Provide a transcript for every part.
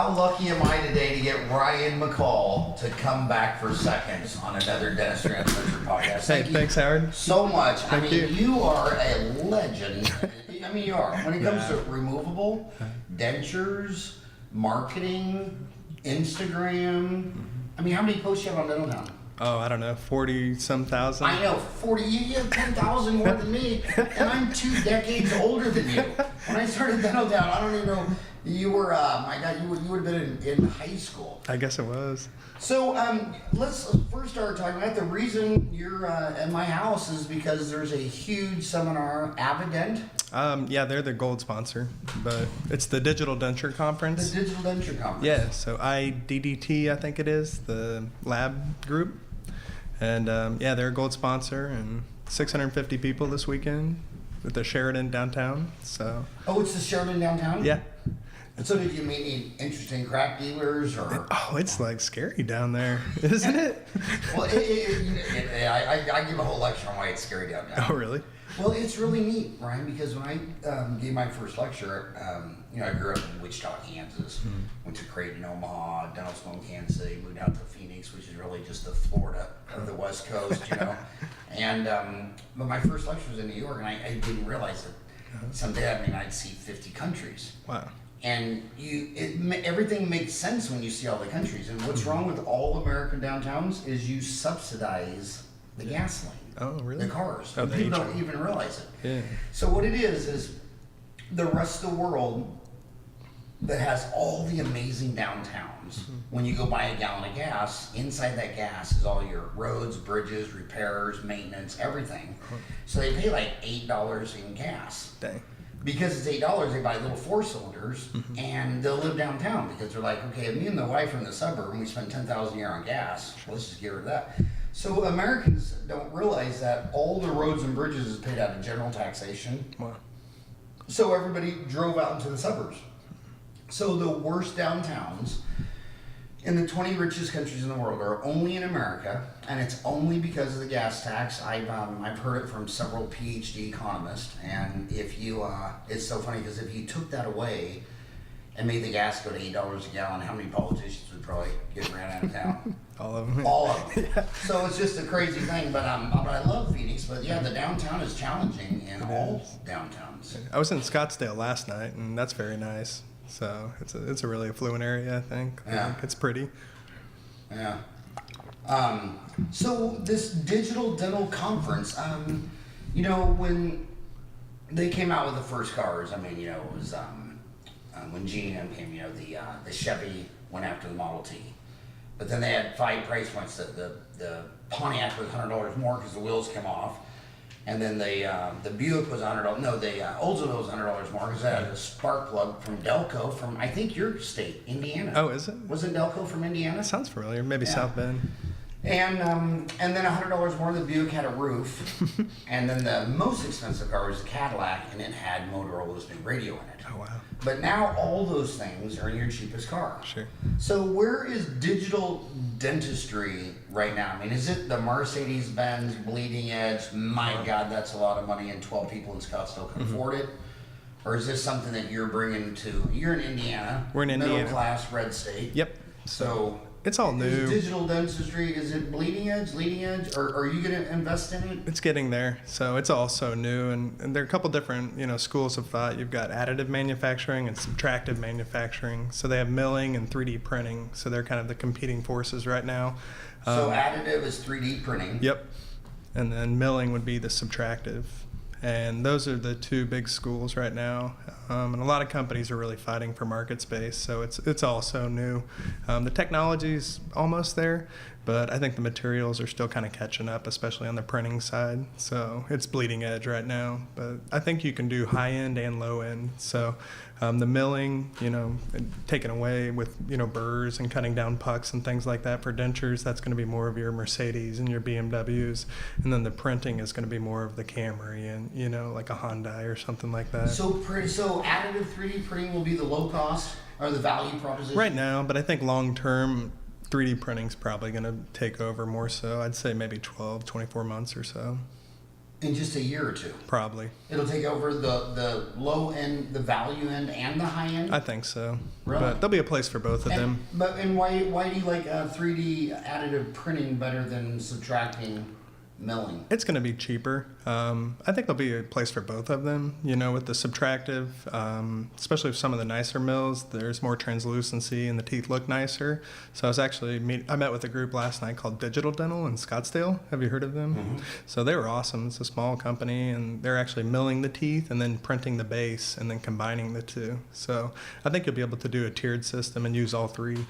How lucky am I today to get Ryan McCall to come back for seconds on another Dentistry Uncensored podcast? Thanks, Howard. So much. Thank you. you. You are a legend. I mean, you are. When it comes to removable, dentures, marketing, Instagram. I mean, how many posts do you have on Dental Town? Oh, I don't know, 40-some thousand. I know, 40. You have 10,000 more than me, and I'm 2 decades older than you. When I started Dental Town, I don't even know. You were, my God, you would have been in high school. I guess it was. So let's first start talking about the reason you're at my house is because there's a huge seminar, Avident. Yeah, they're the gold sponsor, but it's the Digital Denture Conference. The Digital Denture Conference. Yeah, so IDDT, I think it is, the lab group. And yeah, they're a gold sponsor, and 650 people this weekend at the Sheridan downtown. So. Oh, it's the Sheridan downtown? Yeah. So did you meet any interesting crack dealers or? Oh, it's like scary down there, isn't it? Well, I give a whole lecture on why it's scary down there. Oh, really? Well, it's really neat, Ryan, because when I gave my first lecture, I grew up in Wichita, Kansas. Went to Creighton, Omaha, dental school in Kansas City, moved out to Phoenix, which is really just the Florida of the West Coast, And but my first lecture was in New York, and I didn't realize that someday, I'd see 50 countries. Wow. And everything makes sense when you see all the countries. And what's wrong with all American downtowns is you subsidize the gasoline. Oh, really? The cars. Oh, People don't even realize it. Yeah. So what it is the rest of the world that has all the amazing downtowns. When you go buy a gallon of gas, inside that gas is all your roads, bridges, repairs, maintenance, everything. So they pay like $8 in gas. Dang. Because it's $8, they buy little 4-cylinders, and they'll live downtown because they're like, okay, me and the wife are in the suburb, and we spend $10,000 a year on gas. Let's just get rid of that. So Americans don't realize that all the roads and bridges is paid out of general taxation. Wow. So everybody drove out into the suburbs. So the worst downtowns in the 20 richest countries in the world are only in America, and it's only because of the gas tax. I've heard it from several PhD economists, and if you, it's so funny because if you took that away and made the gas go to $8 a gallon, how many politicians would probably get ran out of town? All of them. All of them. Yeah. So it's just a crazy thing, but I love Phoenix. But yeah, the downtown is challenging in all downtowns. I was in Scottsdale last night, and that's very nice. So it's a really affluent area, I think. Yeah. It's pretty. Yeah. So this digital dental conference, when they came out with the first cars, it was when G&M came, the Chevy went after the Model T. But then they had 5 price points. The Pontiac was $100 more because the wheels came off. And then the Buick was $100. No, the Oldsmobile was $100 more because it had a spark plug from Delco from, I think, your state, Indiana. Oh, is it? Wasn't Delco from Indiana? That sounds familiar. Maybe Yeah. South Bend. And then $100 more, the Buick had a roof. And then the most expensive car was a Cadillac, and it had Motorola's new radio in it. Oh, wow. But now all those things are in your cheapest car. Sure. So where is digital dentistry right now? Is it the Mercedes-Benz bleeding edge? My God, that's a lot of money, and 12 people in Scottsdale can afford it. Or is this something that you're bringing to? You're in Indiana. We're in Indiana. Middle class, red state. Yep. So it's all new. Is digital dentistry, is it bleeding edge, leading edge, or are you going to invest in it? It's getting there. So it's all so new, and there are a couple different schools of thought. You've got additive manufacturing and subtractive manufacturing. So they have milling and 3D printing. So they're kind of the competing forces right now. So additive is 3D printing. Yep. And then milling would be the subtractive. And those are the 2 big schools right now. And a lot of companies are really fighting for market space, so it's all so new. The technology's almost there, but I think the materials are still kind of catching up, especially on the printing side. So it's bleeding edge right now, but I think you can do high end and low end. So the milling, taken away with burrs and cutting down pucks and things like that for dentures, that's going to be more of your Mercedes and your BMWs, and then the printing is going to be more of the Camry and like a Hyundai or something like that. So additive 3D printing will be the low cost or the value proposition? Right now, but I think long term 3D printing is probably going to take over more so. I'd say maybe 12, 24 months or so. In just a year or two. Probably. It'll take over the low end, the value end, and the high end? I think so. Really? But there'll be a place for both of them. And why do you like 3D additive printing better than subtracting milling? It's going to be cheaper. I think there'll be a place for both of them. With the subtractive, especially with some of the nicer mills, there's more translucency and the teeth look nicer. So I met with a group last night called Digital Dental in Scottsdale. Have you heard of them? Mm-hmm. So they were awesome. It's a small company, and they're actually milling the teeth and then printing the base and then combining the two. So I think you'll be able to do a tiered system and use all three.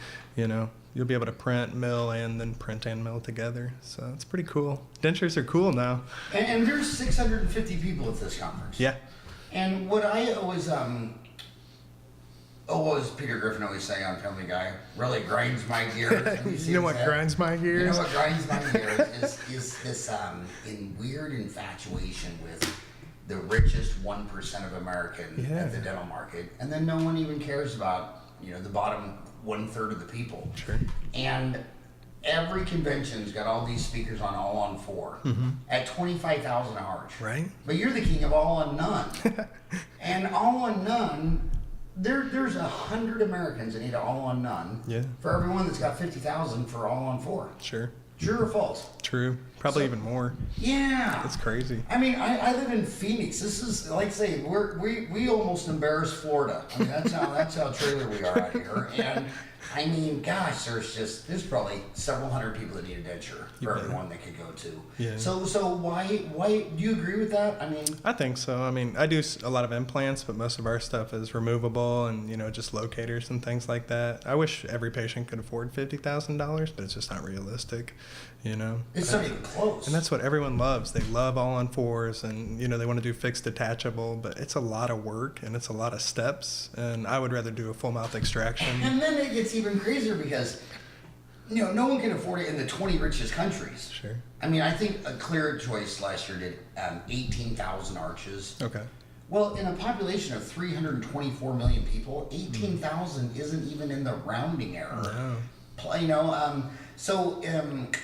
You'll be able to print, mill, and then print and mill together. So it's pretty cool. Dentures are cool now. And there's 650 people at this conference. Yeah. And what I always, what was Peter Griffin always say on Family Guy? Really grinds my gears. You know what grinds my gears? You know what grinds my gears is this in weird infatuation with the richest 1% of American at the dental market. And then no one even cares about, the bottom 1/3 of the people. Sure. And every convention's got all these speakers on all on four at 25,000 hours. Right. But you're the king of all on none. And all on none, there's 100 Americans that need all on none. Yeah. For everyone that's got 50,000 for all on four. Sure. True or false? True. Probably even more. Yeah. That's crazy. I mean, I live in Phoenix. This is like say we almost embarrass Florida. I mean, that's how trailer we are out here. And I mean, gosh, there's probably several hundred people that need a denture for everyone that could go to. Yeah. So why do you agree with that? I mean, I think so. I mean, I do a lot of implants, but most of our stuff is removable and just locators and things like that. I wish every patient could afford $50,000, but it's just not realistic. It's not even close. And that's what everyone loves. They love all on fours, and they want to do fixed detachable, but it's a lot of work and it's a lot of steps. And I would rather do a full mouth extraction. And then it gets even crazier because no one can afford it in the 20 richest countries. Sure. I mean, I think a Clear Choice last year did 18,000 arches. Okay. Well, in a population of 324 million people, 18,000 isn't even in the rounding error. No.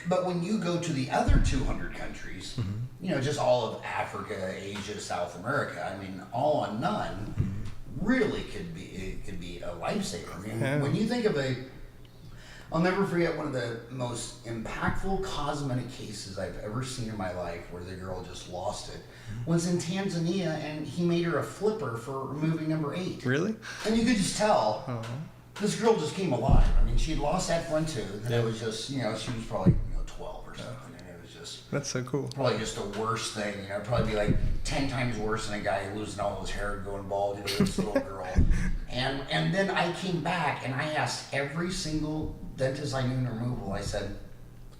But when you go to the other 200 countries, just all of Africa, Asia, South America, I mean, all on none really could be a lifesaver. I mean, when you think of I'll never forget one of the most impactful cosmetic cases I've ever seen in my life where the girl just lost it was in Tanzania, and he made her a flipper for removing number 8. Really? And you could just tell this girl just came alive. I mean, she'd lost that front tooth, and it was just, she was probably 12 or something, and it was just That's so cool. probably just the worst thing. It'd probably be like 10 times worse than a guy losing all his hair and going bald. This little girl. And then I came back and I asked every single dentist I knew in removal. I said,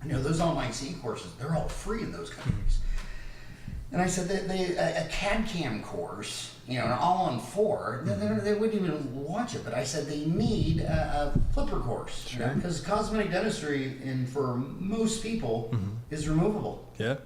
those online CE courses, they're all free in those countries. And I said that a CAD/CAM course, an all-on-4, they wouldn't even watch it. But I said they need a flipper course, because cosmetic dentistry, for most people, is removable. Yeah.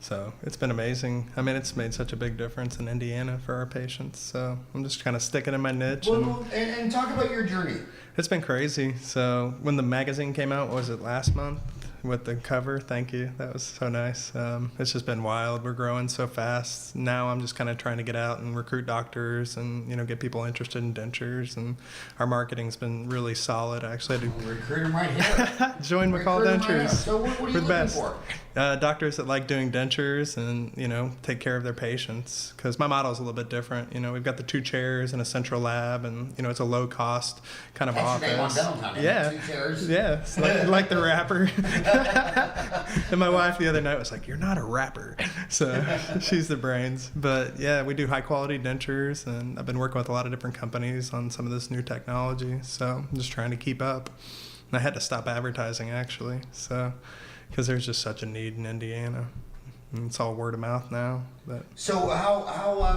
So it's been amazing. I mean, it's made such a big difference in Indiana for our patients. So I'm just kind of sticking in my niche. Well, and talk about your journey. It's been crazy. So when the magazine came out, what was it, last month? With the cover, thank you. That was so nice. It's just been wild. We're growing so fast. Now I'm just kind of trying to get out and recruit doctors and get people interested in dentures. And our marketing's been really solid. I actually had to Recruit them right here. join McCall Dentures. So what are you We're the looking best. for? Doctors that like doing dentures and take care of their patients, because my model is a little bit different. We've got the 2 chairs and a central lab, and it's a low cost kind of That's office. your name on dental time, Yeah, 2 chairs. yeah, it's like the rapper. And my wife the other night was like, "You're not a rapper," so she's the brains. But yeah, we do high quality dentures, and I've been working with a lot of different companies on some of this new technology. So I'm just trying to keep up. And I had to stop advertising actually, so because there's just such a need in Indiana. And it's all word of mouth now. But So how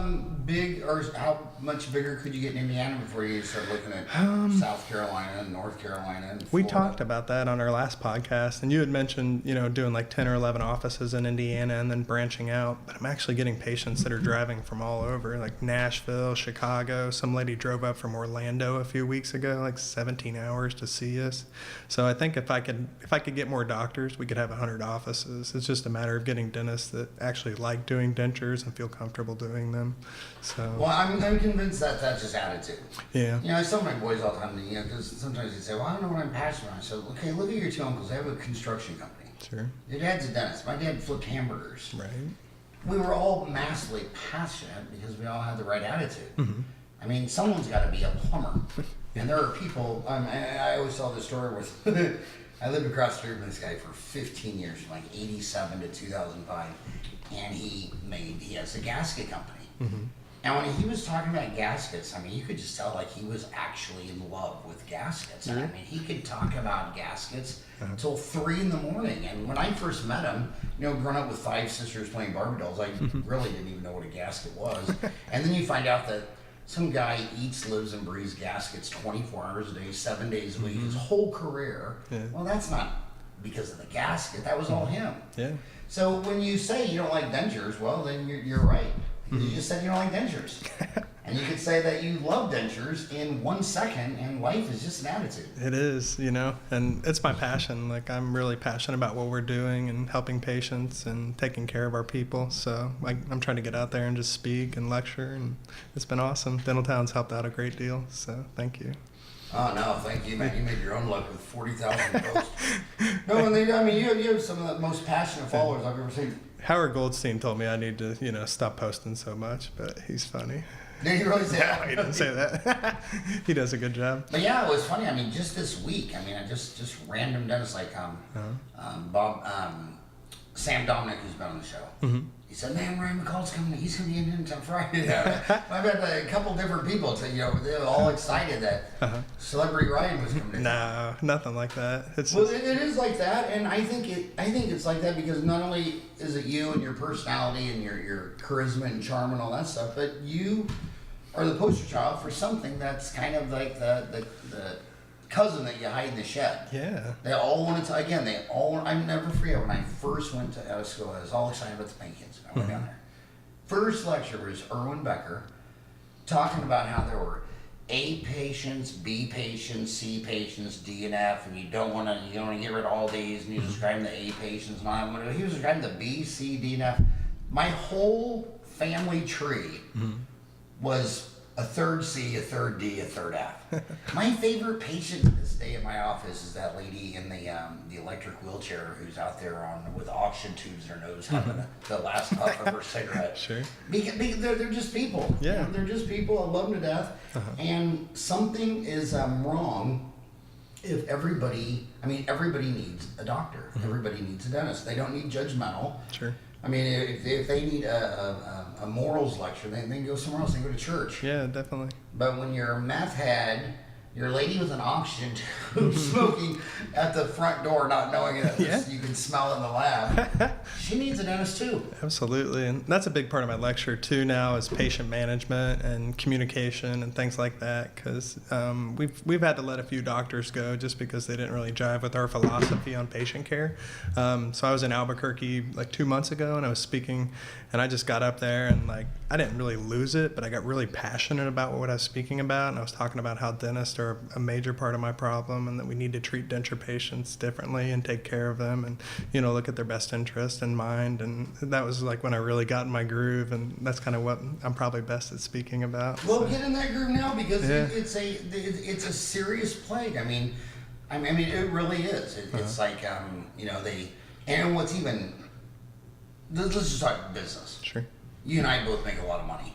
big or how much bigger could you get in Indiana before you start looking at South Carolina and North Carolina and we Florida? talked about that on our last podcast, and you had mentioned, doing like 10 or 11 offices in Indiana and then branching out. But I'm actually getting patients that are driving from all over, like Nashville, Chicago. Some lady drove up from Orlando a few weeks ago, like 17 hours to see us. So I think if I could get more doctors, we could have 100 offices. It's just a matter of getting dentists dentists that actually like doing dentures and feel comfortable doing them. So Well, I'm convinced that that's just attitude. yeah, You know, I tell my boys all the time, you know, because sometimes they say, well, I don't know what I'm passionate about. I said, okay, look at your two uncles. They have a construction company. sure, Your dad's a dentist. My dad flipped hamburgers. right, We were all massively passionate because we all had the right attitude. mm-hmm. I mean, someone's got to be a plumber. And there are people, and I always tell this story with, I lived across the street from this guy for 15 years, from like 87 to 2005. And he has a gasket company. Mm-hmm. And when he was talking about gaskets, I mean, you could just tell like he was actually in love with gaskets. Mm-hmm. I mean, he could talk about gaskets till 3 in the morning. And when I first met him, you know, growing up with 5 sisters playing Barbie dolls, I really didn't even know what a gasket was. And then you find out that some guy eats, lives, and breathes gaskets 24 hours a day, 7 days a week, his whole career. Yeah. Well, that's not because of the gasket. That was all him. Yeah. So when you say you don't like dentures, well, then you're right. Because you just said you don't like dentures. And you could say that you love dentures in 1 second, and life is just an attitude. It is, you know, and it's my passion. Like, I'm really passionate about what we're doing and helping patients and taking care of our people. So I'm trying to get out there and just speak and lecture, and it's been awesome. Dental Town's helped out a great deal, so thank you. Oh, no, thank you, man. You made your own luck with 40,000 posts. No, and I mean, you have some of the most passionate followers I've ever seen. Howard Goldstein told me I need to, you know, stop posting so much, but he's funny. Did he really say that? No, he didn't say that. He does a good job. But yeah, it was funny. I mean, just this week, I mean, I just random dentists like Sam Dominic, who's been on the show. Mm-hmm. He said, "Man, Ryan McCall's coming. He's going to be in Denton on Friday." I've had a couple different people say, you know, they were all excited that Celebrity Ryan was coming in. No, nothing like that. It's Well, just, it is like that, and I think it's like that because not only is it you and your personality and your charisma and charm and all that stuff, but you are the poster child for something that's kind of like the cousin that you hide in the shed. yeah. They all wanted to, again, I never forget when I first went to out of school, I was all excited about the paint kids. I went down there. First lecture was Erwin Becker talking about how there were A patients, B patients, C patients, D and F, and you don't want to get rid of all these, and you're describing the A patients and all that. He was describing the B, C, D, and F. My whole family tree was a third C, a third D, a third F. My favorite patient to this day in my office is that lady in the electric wheelchair who's out there with oxygen tubes in her nose having the last puff of her cigarette. Sure. Because they're just people. Yeah. You know, they're just people. I love them to death. And something is wrong if everybody needs a doctor. Everybody needs a dentist. They don't need judgmental. Sure. I mean, if they need a morals lecture, they can go somewhere else. They can go to church. Yeah, definitely. But when you're a meth head, you're a lady with an oxygen tube smoking at the front door, not knowing that you can smell in the lab, she needs a dentist too. Absolutely, and that's a big part of my lecture too now is patient management and communication and things like that, because we've had to let a few doctors go just because they didn't really jive with our philosophy on patient care. So I was in Albuquerque like 2 months ago, and I was speaking, and I just got up there and like I didn't really lose it, but I got really passionate about what I was speaking about, and I was talking about how dentists are a major part of my problem, and that we need to treat denture patients differently and take care of them, and look at their best interest in mind. And that was like when I really got in my groove, and that's kind of what I'm probably best at speaking about. Well, get in that groove now, because it's a serious plague. I mean, it really is. It's like and what's even. Let's just talk business. Sure. You and I both make a lot of money,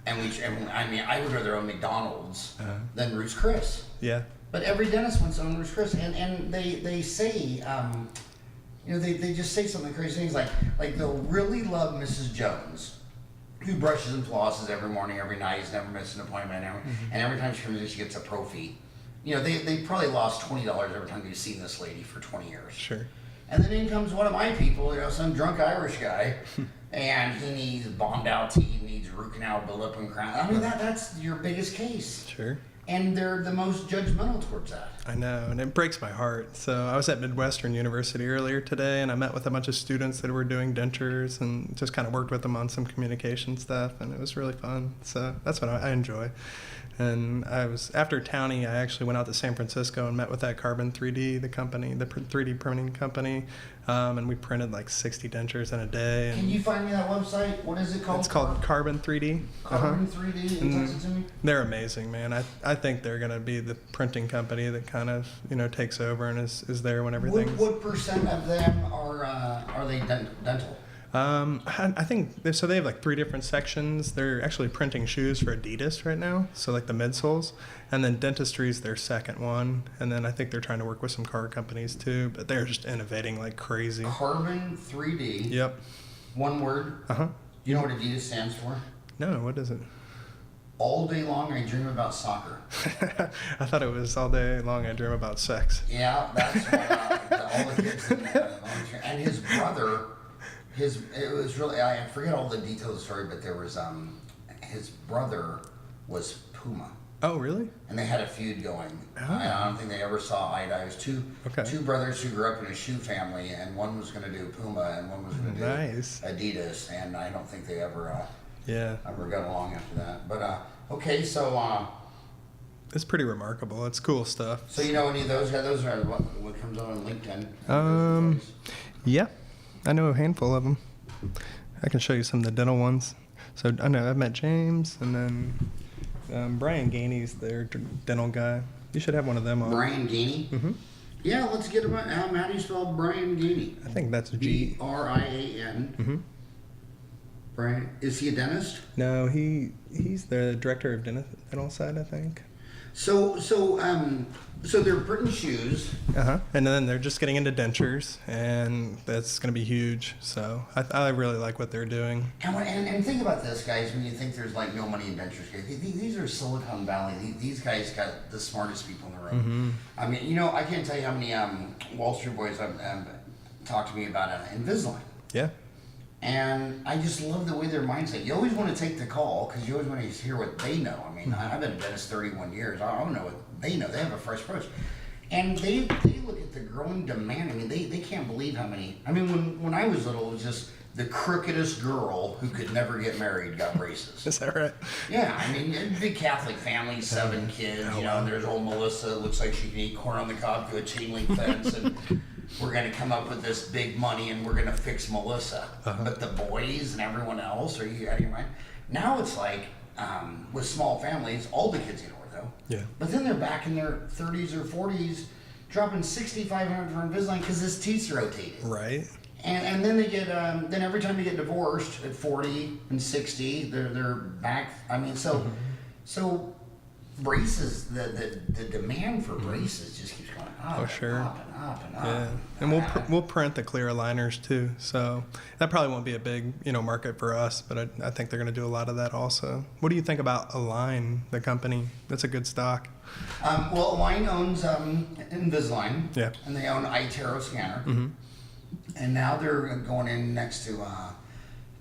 I would rather own McDonald's than Ruth's Chris. Yeah. But every dentist wants to own Ruth's Chris, and they say, they just say something crazy things like they'll really love Mrs. Jones, who brushes and flosses every morning, every night, has never missed an appointment, and every time she comes in, she gets a prophy. They probably lost $20 every time they've seen this lady for 20 years. Sure. And then in comes one of my people, some drunk Irish guy, and he needs bombed out teeth, needs root canal, build-up and crown. I mean, that's your biggest case. Sure. And they're the most judgmental towards that. I know, and it breaks my heart. So I was at Midwestern University earlier today, and I met with a bunch of students that were doing dentures and just kind of worked with them on some communication stuff, and it was really fun. So that's what I enjoy. And after Townie, I actually went out to San Francisco and met with that Carbon 3D, the company, the 3D printing company. And we printed like 60 dentures in a day. Can And you find me that website? What is it called? it's called Carbon 3D. Carbon 3D. And text it to me. They're amazing, man. I think they're going to be the printing company that kind of, takes over and is there when everything's... What percent of them are they dental? I think they have like 3 different sections. They're actually printing shoes for Adidas right now, so like the midsoles, and then dentistry is their second one, and then I think they're trying to work with some car companies too. But they're just innovating like crazy. Carbon 3D. Yep. One word. You know what Adidas stands for? No, what is it? All day long, I dream about soccer. I thought it was all day long I dream about sex. Yeah, that's what all the kids in there. And his brother. It was really, I forget all the details of the story, but there was his brother was Puma, Oh, really? and they had a feud going. Oh. I don't think they ever saw eye to eye. It was two Okay. brothers who grew up in a shoe family, and one was going to do Puma and one was going to Nice. do Adidas, and I don't think they ever Yeah. got along after that. But okay, so It's pretty remarkable. It's cool stuff. so you know any of those guys? Those are what comes out on LinkedIn. Yeah, I know a handful of them. I can show you some of the dental ones. So I know I've met James, and then Brian Gainey's their dental guy. You should have one of them on. Brian Gainey. Mm-hmm. Yeah, let's get him. How do you spell Brian Gainey? I think that's G. Brian. Mm-hmm. Brian, is he a dentist? No, he's the director of dental side, I think. So they're printing shoes. And then they're just getting into dentures, and that's going to be huge. So I really like what they're doing. And think about this, guys. When you think there's like no money in dentures, these are Silicon Valley. These guys got the smartest people in the room. Mm-hmm. I mean, I can't tell you how many Wall Street boys have talked to me about Invisalign. Yeah. And I just love the way their mindset. You always want to take the call because you always want to hear what they know. I mean, I've been a dentist 31 years. I don't know what they know. They have a fresh approach. And they look at the growing demand. I mean, they can't believe how many. I mean, when I was little, it was just the crookedest girl who could never get married got braces. Is that right? Yeah, I mean, big Catholic family, 7 kids, and there's old Melissa, looks like she can eat corn on the cob to a chain link fence, and we're going to come up with this big money, and we're going to fix Melissa. But the boys and everyone else, are you out of your mind? Now it's like, with small families, all the kids get ortho. Yeah. But then they're back in their 30s or 40s, dropping $6,500 for Invisalign because his teeth's rotated. Right. And then they get then every time they get divorced at 40 and 60, they're back. I mean, so braces, the demand for braces just keeps going up. Oh, sure. And up and up and up. Yeah, and we'll print the clear aligners too. So that probably won't be a big market for us, but I think they're going to do a lot of that also. What do you think about Align, the company? That's a good stock. Well, Align owns Invisalign. Yeah. And they own iTero Scanner. Mm-hmm. And now they're going in next to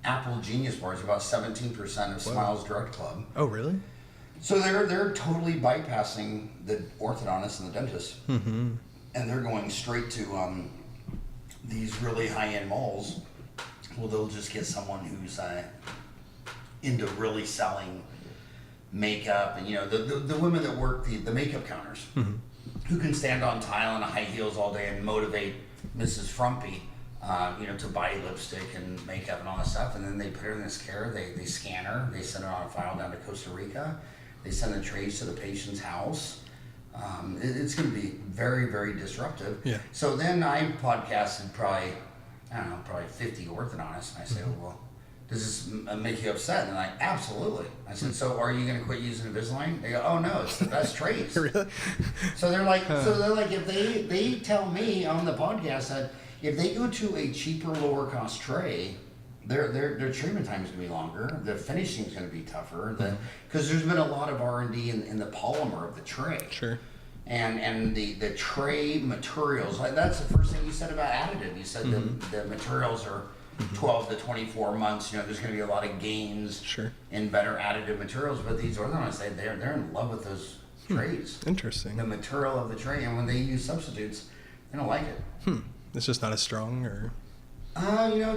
Apple Genius Bars, about 17% of Smiles Drug Club. Oh, really? So they're totally bypassing the orthodontist and the dentist, Mm-hmm. and they're going straight to these really high-end malls. Well, they'll just get someone who's into really selling makeup, and the women that work the makeup counters, who can stand on tile in high heels all day and motivate Mrs. Frumpy, to buy lipstick and makeup and all that stuff, and then they put her in this care. They scan her. They send her on a file down to Costa Rica. They send the trays to the patient's house. It's going to be very, very disruptive. Yeah. So then I podcasted probably 50 orthodontists, and I say, well, does this make you upset? And they're like, absolutely. I said, so are you going to quit using Invisalign? They go, oh no, it's the best trays. Really? So they're like, if they tell me on the podcast that if they go to a cheaper, lower cost tray, their treatment time is going to be longer. The finishing is going to be tougher. Because there's been a lot of R&D in the polymer of the tray. Sure. And the tray materials, like that's the first thing you said about additive. You said the materials are 12 to 24 months. There's going to be a lot of gains in better additive materials. But these orthodontists, they're in love with those trays. Interesting. The material of the tray, and when they use substitutes, they don't like it. It's just not as strong, or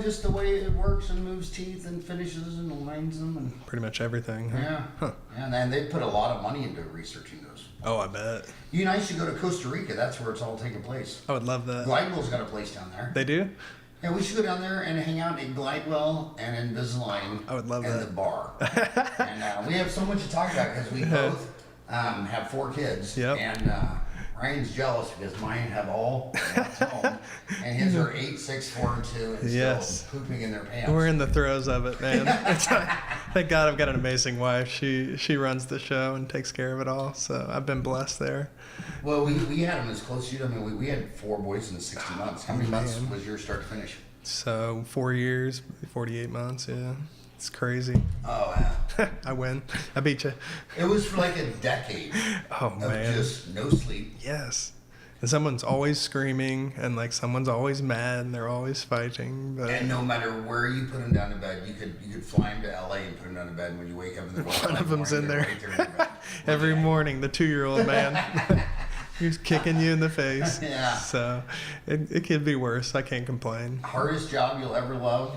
Just the way it works and moves teeth and finishes and lines them and Pretty much everything. Huh? yeah. Huh. And then they put a lot of money into researching those. Oh, I bet. You and I should go to Costa Rica. That's where it's all taking place. I would love that. Glidewell's got a place down there. They do? Yeah, we should go down there and hang out at Glidewell and Invisalign. I would love and that. the bar. And we have so much to talk about because we both have 4 kids. Yep. And Ryan's jealous because mine have all at home, and his are 8, 6, 4, and 2, and Yes. still pooping in their pants. We're in the throes of it, man. Thank God I've got an amazing wife. She runs the show and takes care of it all. So I've been blessed there. Well, we had them as close as you. I mean, we had 4 boys in 60 months. How many months was yours start to finish? So 4 years, 48 months. Yeah, it's crazy. Oh, yeah. I win. I beat you. It was for like a decade Oh of man. just no sleep. Yes. And someone's always screaming, and like someone's always mad, and they're always fighting. But And no matter where you put them down to bed, you could fly them to LA and put them down to bed. And when you wake up in the morning, one of them's in there. Right there in bed. every morning, the 2-year-old man, he's kicking you in the face. Yeah. So it could be worse. I can't complain. Hardest job you'll ever love,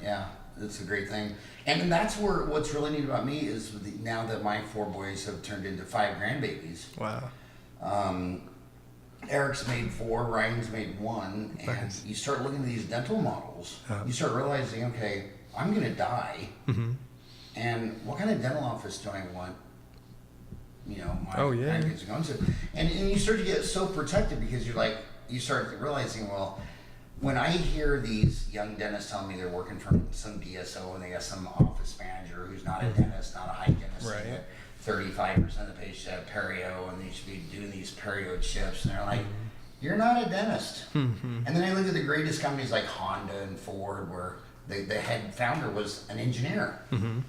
yeah, it's a great thing. And that's what's really neat about me is now that my 4 boys have turned into 5 grandbabies. Wow. Eric's made 4, Ryan's made 1, and Nice. you start looking at these dental models. Uh-huh. You start realizing, okay, I'm gonna die, Mm-hmm. and what kind of dental office do I want? My Oh, yeah. grandkids are going to, and you start to get so protected because you start realizing, well, when I hear these young dentists telling me they're working for some DSO and they got some office manager who's not a dentist, not a hygienist, Right. and that 35% of the patients have perio and they should be doing these perio chips, and they're like, you're not a dentist. Mm-hmm. And then I look at the greatest companies like Honda and Ford where the head founder was an engineer. Mm-hmm.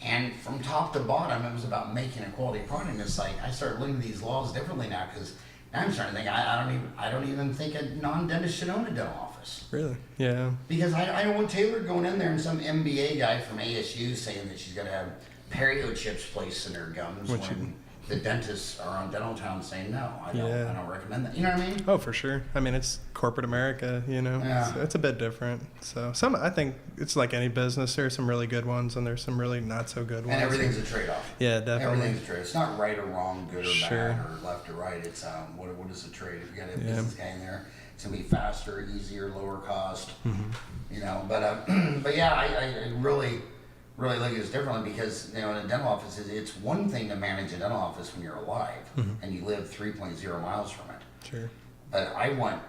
And from top to bottom, it was about making a quality product. And it's like I started looking at these laws differently now because now I'm starting to think I don't even think a non-dentist should own a dental office Really? Yeah. because I don't want Taylor going in there and some MBA guy from ASU saying that she's got to have perio chips placed in her gums Which when the dentists are on Dental Town saying no, I Yeah. don't recommend that. You know what I mean? Oh, for sure. I mean, it's corporate America, Yeah. So it's a bit different. So I think it's like any business. There's some really good ones, and there's some really not so good ones. And everything's a trade-off. Yeah, definitely. Everything's a trade. It's not right or wrong, good or Sure. bad, or left or right. It's what is the trade? If you got a Yeah. business guy in there, it's gonna be faster, easier, lower cost. Mm-hmm. But yeah, I really look at this differently because in a dental office, it's one thing to manage a dental office when you're alive and you live 3.0 miles from it. Sure. But I want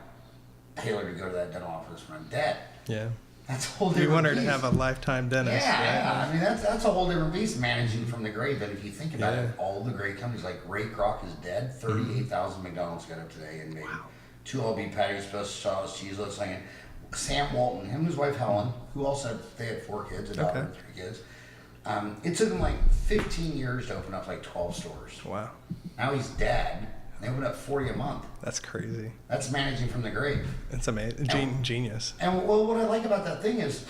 Taylor to go to that dental office when I'm dead. Yeah. That's a whole different You want her to beast. have a lifetime dentist, Yeah, right? yeah. I mean that's a whole different beast managing from the grave. But if you think about Yeah. it, all the great companies like Ray Kroc is dead. 38,000 McDonald's got up today and made 2 all beef patties, special sauce, cheese. Let's say Sam Walton, him and his wife Helen, who also they had 4 kids, a daughter and 3 kids. It took him like 15 years to open up like 12 stores. Wow. Now he's dead. They open up 40 a month. That's crazy. That's managing from the grave. It's amazing. Genius. And well, what I like about that thing is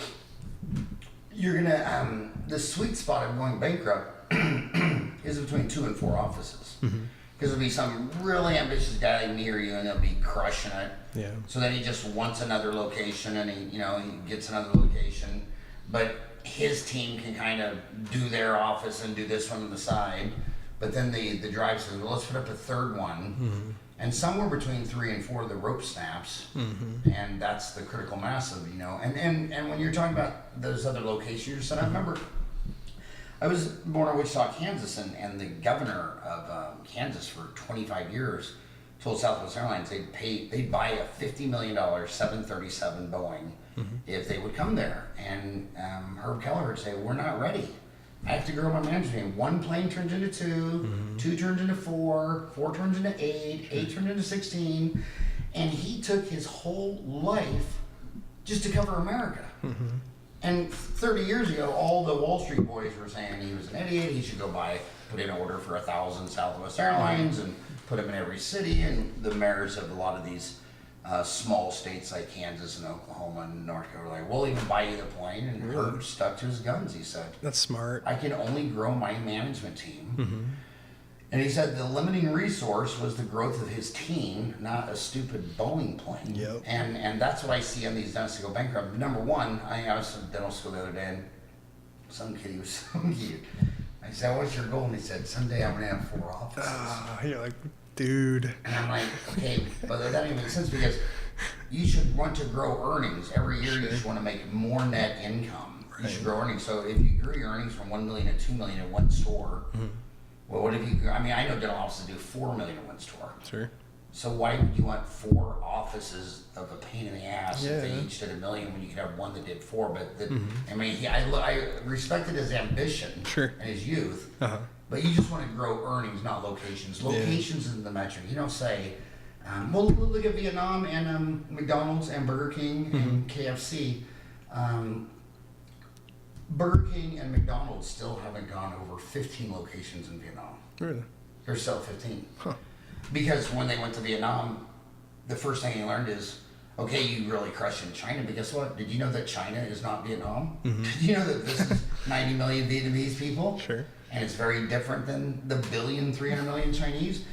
you're gonna the sweet spot of going bankrupt is between 2 and 4 offices. Because there'll be some really ambitious guy near you and they'll be crushing it. Yeah. So then he just wants another location and he gets another location. But his team can kind of do their office and do this one on the side. But then the drive says, well, let's put up a 3rd one. And somewhere between 3 and 4, the rope snaps. And that's the critical mass of, And when you're talking about those other locations, I remember I was born in Wichita, Kansas, and the governor of Kansas for 25 years told Southwest Airlines they'd buy a $50 million 737 Boeing if they would come there. And Herb Keller would say, we're not ready. I have to grow my management team. 1 plane turns into 2, 2 turns into 4, 4 turns into 8, 8 turns into 16. And he took his whole life just to cover America. And 30 years ago, all the Wall Street boys were saying he was an idiot. He should go put in an order for 1,000 Southwest Airlines and put them in every city. And the mayors of a lot of these small states like Kansas and Oklahoma and North Dakota were like, we'll even buy you the plane. And Herb stuck to his guns. He said, That's smart. I can only grow my management team And he said the limiting resource was the growth of his team, not a stupid Boeing plane. Yep. And that's what I see on these dentists that go bankrupt. Number one, I was in dental school the other day, and some kid, he was so cute. I said, what's your goal? And he said, someday I'm going to have 4 offices. You're like, dude. And I'm like, okay, but that doesn't make sense because you should want to grow earnings. Every year you should want to make more net income. You should grow earnings. So if you grew your earnings from 1 million to 2 million in one store, well, what if you, I mean, I know dental offices do 4 million in one store. Sure. So why would you want 4 offices of a pain in the ass if they each did $1 million when you could have one that did 4? But I mean, I respected his ambition and his youth, but you just want to grow earnings, not locations. Locations isn't the metric. You don't say, well, look at Vietnam and McDonald's and Burger King and KFC. Burger King and McDonald's still haven't gone over 15 locations in Vietnam. Really? They're still 15. Huh. Because when they went to Vietnam, the first thing he learned is, okay, you really crushed in China, but guess what? Did you know that China is not Vietnam? Did you know that this is 90 million Vietnamese people? Sure. And it's very different than the 1,300,000,000 Chinese.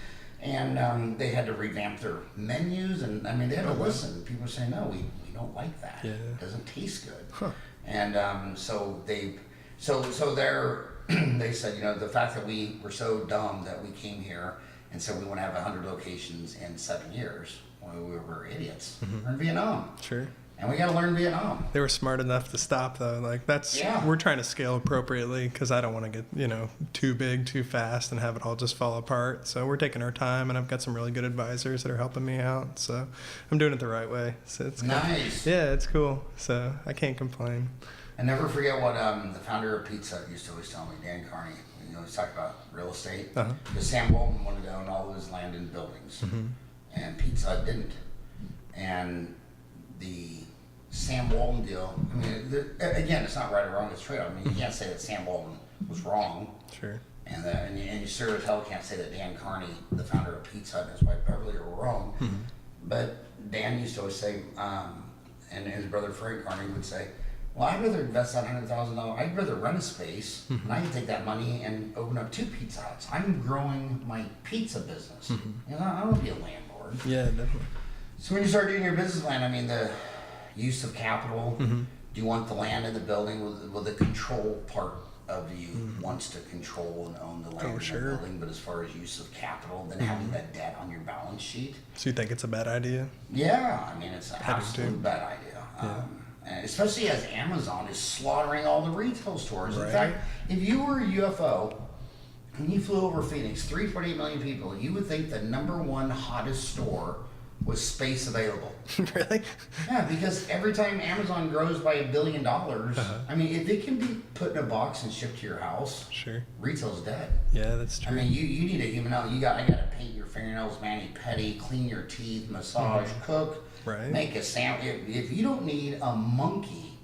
And they had to revamp their menus, and I mean, they had to listen. People were saying, no, we don't like that. Yeah. It doesn't taste good. Huh. And so they said, you know, the fact that we were so dumb that we came here and said we want to have 100 locations in 7 years, when we were idiots. We're in Vietnam. Sure. And we got to learn Vietnam. They were smart enough to stop, though. Like, that's, we're trying to scale appropriately because I don't want to get, you know, too big, too fast and have it all just fall apart. So we're taking our time, and I've got some really good advisors that are helping me out. So I'm doing it the right way. So it's nice. Cool. Yeah, it's cool. So I can't complain. I never forget what the founder of Pizza Hut used to always tell me, Dan Carney. You know, he's talking about real estate. Because Sam Walton wanted to own all of his land and buildings. And Pizza Hut didn't. And the Sam Walton deal, I mean, again, it's not right or wrong, it's true. I mean, you can't say that Sam Walton was wrong. Sure. And you sure as hell can't say that Dan Carney, the founder of Pizza Hut, and his wife Beverly are wrong. But Dan used to always say, and his brother Frank Carney would say, well, I'd rather invest that $100,000. I'd rather rent a space, and I can take that money and open up 2 Pizza Huts. I'm growing my pizza business. You know, I don't want to be a landlord. Yeah, definitely. So when you start doing your business plan, I mean, the use of capital, do you want the land in the building? Will the control part of you wants to control and own the land in the building, but as far as use of capital, then having that debt on your balance sheet. So you think it's a bad idea? Yeah, I mean, it's an absolute bad idea. And especially as Amazon is slaughtering all the retail stores. In fact, if you were a UFO and you flew over Phoenix, 3.8 million people, you would think the #1 hottest store was space available. Really? Yeah, because every time Amazon grows by $1 billion, I mean, if it can be put in a box and shipped to your house, retail's dead. Yeah, that's true. I mean, you need a human element. I gotta paint your fingernails, mani-pedi, clean your teeth, massage, cook, make a sandwich. If you don't need a monkey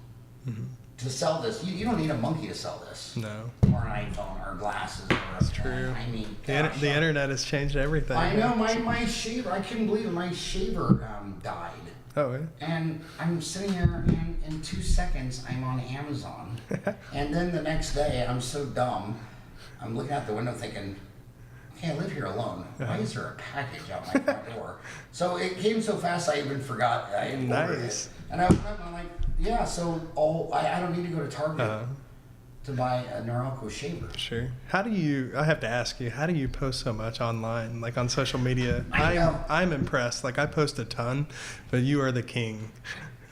to sell this, you don't need a monkey to sell this. No. Or an iPhone, or glasses, or That's true. I mean, the internet has changed everything. I know, my shaver, I couldn't believe it, my shaver died. Oh, yeah? And I'm sitting here, and in 2 seconds, I'm on Amazon. And then the next day, I'm so dumb, I'm looking out the window thinking, okay, I live here alone. Why is there a package out my front door? So it came so fast, I even forgot I had ordered it. And I went up, and I'm like, yeah, so I don't need to go to Target to buy a Norelco shaver. Sure. How do you, I have to ask you, how do you post so much online, like on social media? I'm impressed. Like, I post a ton, but you are the king.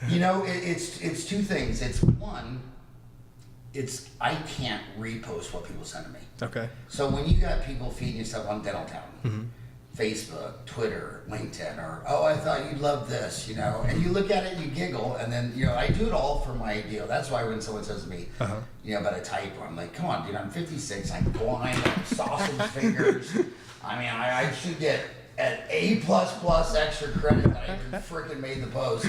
You know, it's 2 things. It's one, I can't repost what people send to me. Okay. So when you got people feeding you stuff on Dental Town, Facebook, Twitter, LinkedIn, or, oh, I thought you'd love this, you know, and you look at it and you giggle, and then, you know, I do it all for my deal. That's why when someone says to me, you know, about a typo, I'm like, come on, dude, I'm 56, I'm blind, I'm sausage fingers. I mean, I should get an A++ extra credit that I even freaking made the post.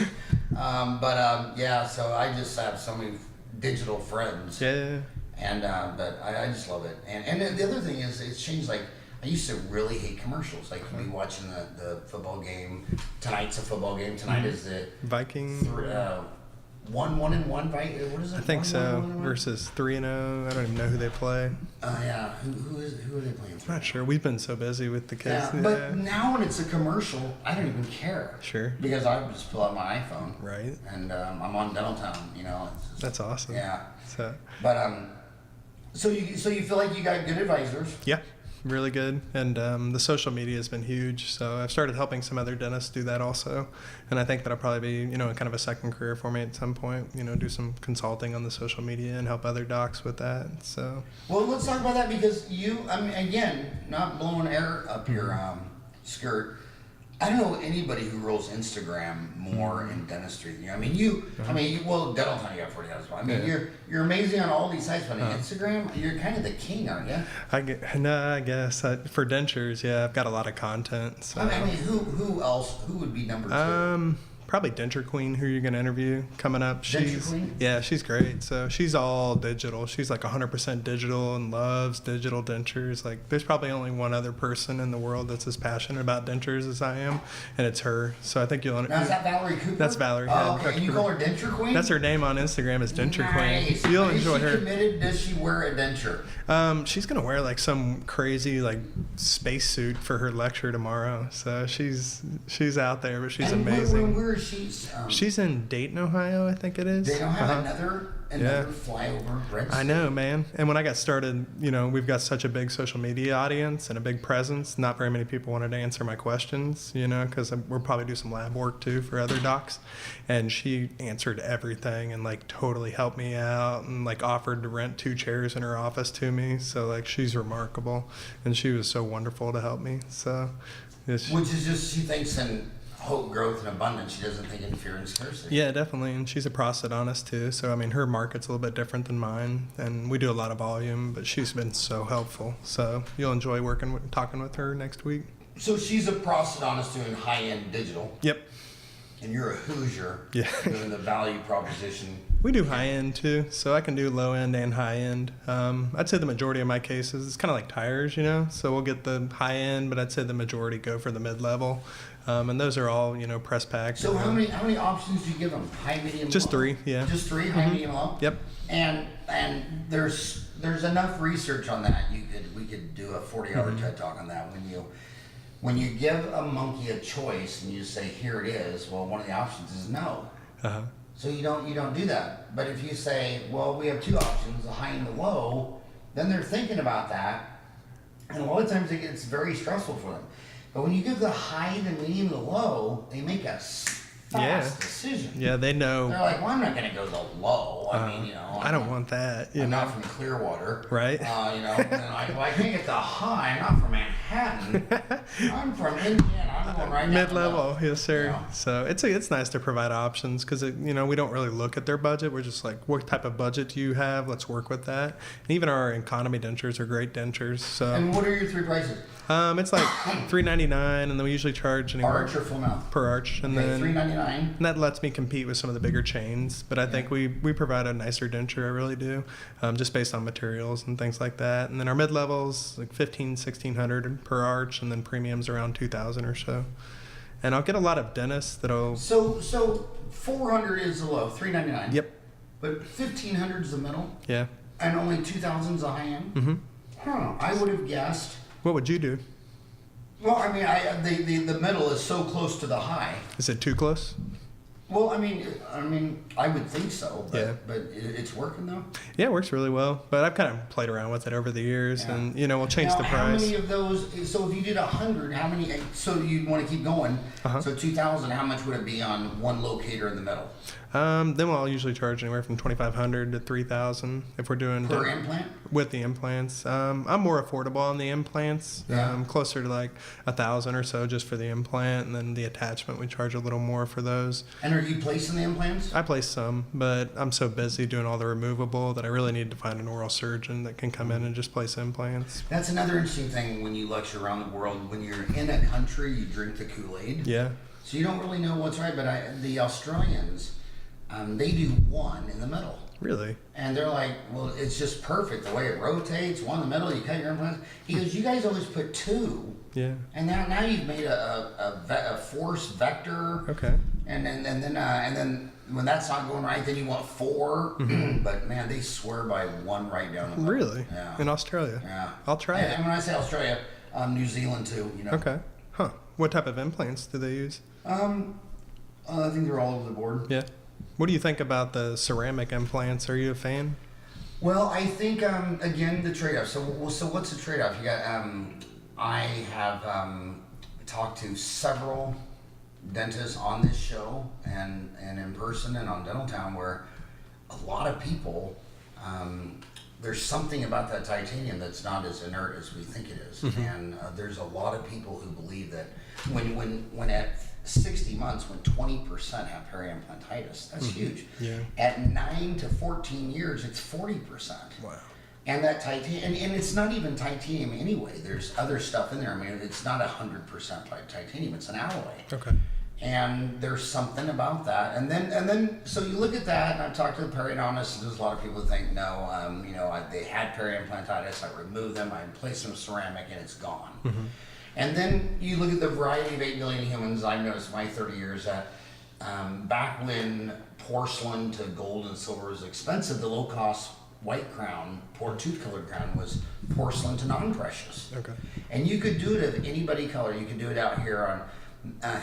Yeah, so I just have so many digital friends. Yeah. And, but I just love it. And the other thing is, it's changed, like, I used to really hate commercials. Like, me watching the football game. Tonight's a football game. Tonight is the Viking. 1-1 fight. What is it? I think 1-1 so. 1-1? Versus 3-0. I don't even know who they play. Yeah. Who are they playing? I'm not sure. We've been so busy with the kids. Yeah, but now when it's a commercial, I don't even care. Sure. Because I just pull out my iPhone. Right. And I'm on Dental Town. You know. It's just, That's awesome. Yeah. So. But so you feel like you got good advisors? Yeah. Really good. And the social media has been huge. So I've started helping some other dentists do that also. And I think that'll probably be, kind of a second career for me at some point, do some consulting on the social media and help other docs with that. So. Well, let's talk about that because again, not blowing air up your skirt. I don't know anybody who rolls Instagram more in dentistry. Well, Dental Town, you got 40,000. I mean, you're amazing on all these sites, but on Instagram, you're kind of the king, aren't you? I guess for Dentures, yeah, I've got a lot of content. So. Who else? Who would be number two? Probably Denture Queen, who you're going to interview coming up. Denture Queen? Yeah, she's great. So she's all digital. She's like 100% digital and loves digital dentures. Like there's probably only one other person in the world that's as passionate about dentures as I am, and it's her. So I think you'll. Now, is that Valerie Cooper? That's Valerie. Oh, okay. And you call her Denture Queen? That's her name on Instagram is Denture Nice. Queen. You'll enjoy her. Is she committed? Does she wear a denture? She's gonna wear like some crazy like spacesuit for her lecture tomorrow. So she's out there, but she's amazing. Where is she? She's in Dayton, Ohio, I think it is. They don't have another flyover red I know, man. And when I got started, we've got such a big social media audience and a big presence. Not very many people wanted to answer my questions, because we'll probably do some lab work too for other docs. And she answered everything and like totally helped me out and like offered to rent 2 chairs in her office to me. So like she's remarkable and she was so wonderful to help me. So, which is just she thinks in hope, growth, and abundance. She doesn't think in fear and scarcity. Yeah, definitely. And she's a prosthodontist too. So, her market's a little bit different than mine. And we do a lot of volume, but she's been so helpful. So you'll enjoy talking with her next week. So she's a prosthodontist doing high-end digital. Yep. And you're a Hoosier. Yeah. Doing the value proposition. We do high-end too. So I can do low-end and high-end. I'd say the majority of my cases, it's kind of like tires, So we'll get the high-end, but I'd say the majority go for the mid-level. And those are all, press packed. So how many options do you give them? High, medium, just low? 3, yeah. Just 3, high, medium, low? Yep. And there's enough research on that. We could do a 40-hour TED Talk on that. When you give a monkey a choice and you say, here it is, well, one of the options is no. Uh-huh. So you don't do that. But if you say, well, we have 2 options, the high and the low, then they're thinking about that. And a lot of times it's very stressful for them. But when you give the high, the medium, the low, they make a fast decision. Yeah, they know. They're like, well, I'm not going to go the low. I don't want that. I'm not from Clearwater. Right. And I can't get the high. I'm not from Manhattan. I'm from Indiana. I'm going right mid-level. Yes, sir. Yeah. So it's nice to provide options because we don't really look at their budget. We're just like, what type of budget do you have? Let's work with that. And even our economy dentures are great dentures. So. And what are your 3 prices? It's like $3.99, and then we usually charge anywhere Arch or full mouth? per arch, and then $3.99. And that lets me compete with some of the bigger chains. But I think we provide a nicer denture. I really do, just based on materials and things like that. And then our mid levels like $1,600 per arch, and then premiums around $2,000 or so. And I'll get a lot of dentists that'll. So $400 is the low, $3.99. Yep. But $1,500 is the middle. Yeah. And only $2,000 is the high end. Mm-hmm. I would have guessed. What would you do? Well, the middle is so close to the high. Is it too close? Well, I would think so, but, Yeah. but it's working though. Yeah, it works really well. But I've kind of played around with it over the years, Yeah. and we'll change Now, the price. How many of those? So if you did 100, how many? So you'd want to keep going. Uh-huh. So 2,000. How much would it be on one locator in the middle? Then I'll usually charge anywhere from $2,500 to $3,000 if we're doing Per implant? with the implants. I'm more affordable on the implants. Yeah. Closer to like $1,000 or so just for the implant, and then the attachment we charge a little more for those. And are you placing the implants? I place some, but I'm so busy doing all the removable that I really need to find an oral surgeon that can come in and just place implants. That's another interesting thing when you lecture around the world. When you're in a country, you drink the Kool-Aid. Yeah. So you don't really know what's right. But the Australians, they do one in the middle. Really? And they're like, well, it's just perfect. The way it rotates, one in the middle, you cut your implants. He goes, you guys always put 2. Yeah. And now you've made a force vector. Okay. And then when that's not going right, then you want 4. But man, they swear by 1 right down the middle. Really? Yeah. In Australia? Yeah. I'll try it. And when I say Australia, New Zealand too. Okay. Huh. What type of implants do they use? I think they're all over the board. Yeah. What do you think about the ceramic implants? Are you a fan? Well, I think again the trade-off. So what's the trade-off? You got I have talked to several dentists on this show and in person and on Dental Town where a lot of people there's something about that titanium that's not as inert as we think it is. And there's a lot of people who believe that when at 60 months, when 20% have periimplantitis, that's huge. Yeah. At 9 to 14 years, it's 40%. Wow. And that titanium, and it's not even titanium anyway. There's other stuff in there. I mean, it's not 100% titanium. It's an alloy. Okay. And there's something about that. And then, so you look at that, and I've talked to the periodontists, and there's a lot of people who think, no, they had periimplantitis, I removed them, I replaced them with ceramic, and it's gone. And then you look at the variety of 8 billion humans. I've noticed in my 30 years that back when porcelain to gold and silver was expensive, the low-cost white crown, tooth-colored crown, was porcelain to non-precious. Okay. And you could do it of anybody color. You could do it out here on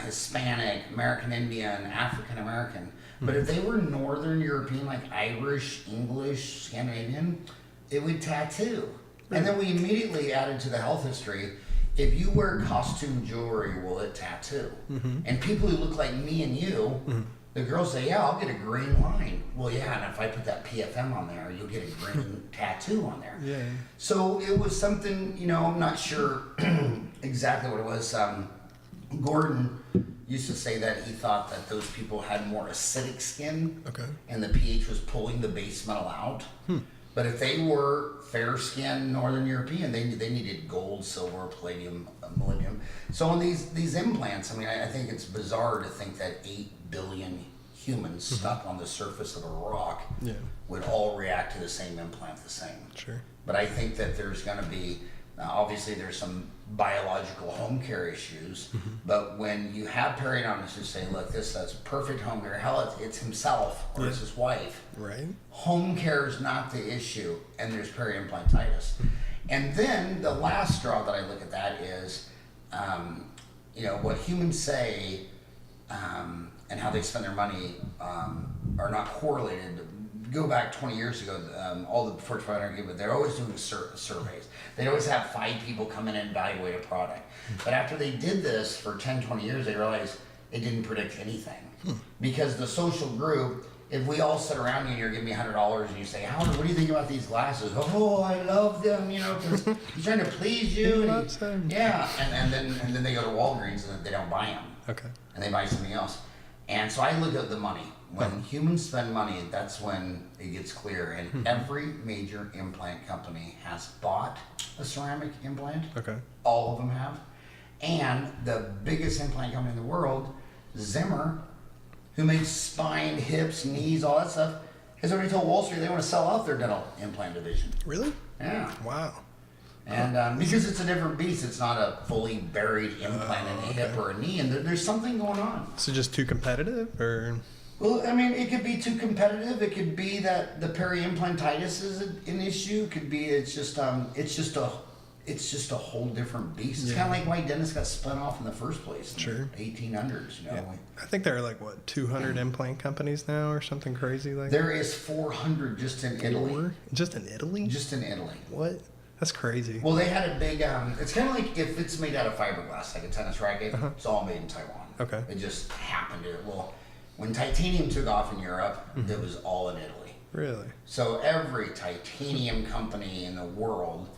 Hispanic, American Indian, African American. But if they were Northern European, like Irish, English, Scandinavian, it would tattoo. And then we immediately added to the health history, if you wear costume jewelry, will it tattoo? And people who look like me and you, the girls say, yeah, I'll get a green line. Well, yeah, and if I put that PFM on there, you'll get a green tattoo on there. Yeah. So it was something, I'm not sure exactly what it was. Gordon used to say that he thought that those people had more acidic skin. Okay. And the pH was pulling the base metal out. But if they were fair-skinned Northern European, they needed gold, silver, palladium, molybdenum. So on these implants, I mean, I think it's bizarre to think that 8 billion humans stuck on the surface of a rock would all react to the same implant the same. Sure. But I think that there's going to be, obviously there's some biological home care issues, but when you have periodontists who say, look, that's perfect home care, hell, it's himself or it's his wife. Right. Home care is not the issue, and there's periimplantitis. And then the last straw that I look at that is, what humans say and how they spend their money are not correlated. Go back 20 years ago, all the Fortune 500 people, they're always doing surveys. They'd always have 5 people come in and evaluate a product. But after they did this for 10, 20 years, they realized it didn't predict anything. Because the social group, if we all sit around you and you're giving me $100 and you say, Howard, what do you think about these glasses? Oh, I love them, because he's trying to please you. Yeah, and then they go to Walgreens and they don't buy them. Okay. And they buy something else. And so I look at the money. When humans spend money, that's when it gets clear. And every major implant company has bought a ceramic implant. Okay. All of them have. And the biggest implant company in the world, Zimmer, who makes spine, hips, knees, all that stuff, has already told Wall Street they want to sell out their dental implant division. Really? Yeah. Wow. And because it's a different beast, it's not a fully buried implant in a hip or a knee, and there's something going on. So just too competitive, or? Well, I mean, it could be too competitive. It could be that the periimplantitis is an issue. It could be it's just a whole different beast. It's kind of like why dentists got spun off in the first place in the 1800s. Yeah. I think there are 200 implant companies now, or something crazy like that. There is 400 just in Italy. Just in Italy? Just in Italy. What? That's crazy. Well, they had a big. It's kind of like if it's made out of fiberglass, like a tennis racket. It's all made in Taiwan. Okay. It just happened to. Well, when titanium took off in Europe, it was all in Italy. Really? So every titanium company in the world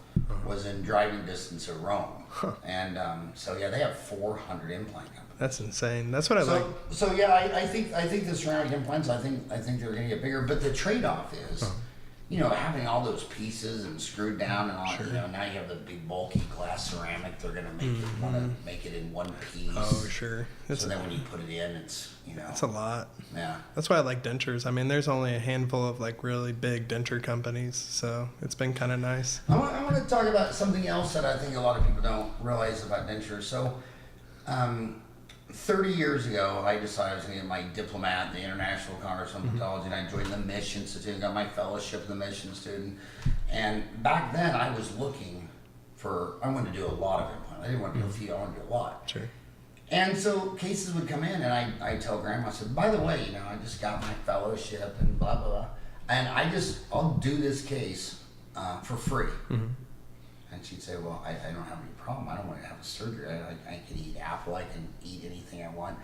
was in driving distance of Rome. And they have 400 implant companies. That's insane. That's what I like. So yeah, I think the ceramic implants, I think they're going to get bigger. But the trade-off is, having all those pieces and screwed down and all. Now you have the big bulky glass ceramic. They're going to want to make it in one piece. Oh, sure. So then when you put it in, it's It's a lot. Yeah. That's why I like dentures. I mean, there's only a handful of really big denture companies, so it's been kind of nice. I want to talk about something else that I think a lot of people don't realize about dentures. So, 30 years ago, I decided I was going to get my diplomat in the International Congress of Odontology, and I joined the Mish Institute, got my fellowship in the Mish Institute. And back then, I was looking for, I wanted to do a lot of implants. I didn't want to do a few, I wanted to do a lot. Sure. And so cases would come in, and I tell Grandma, I said, by the way, I just got my fellowship and blah, blah, blah. And I'll do this case for free. And she'd say, well, I don't have any problem. I don't want to have a surgery. I can eat apple. I can eat anything I want.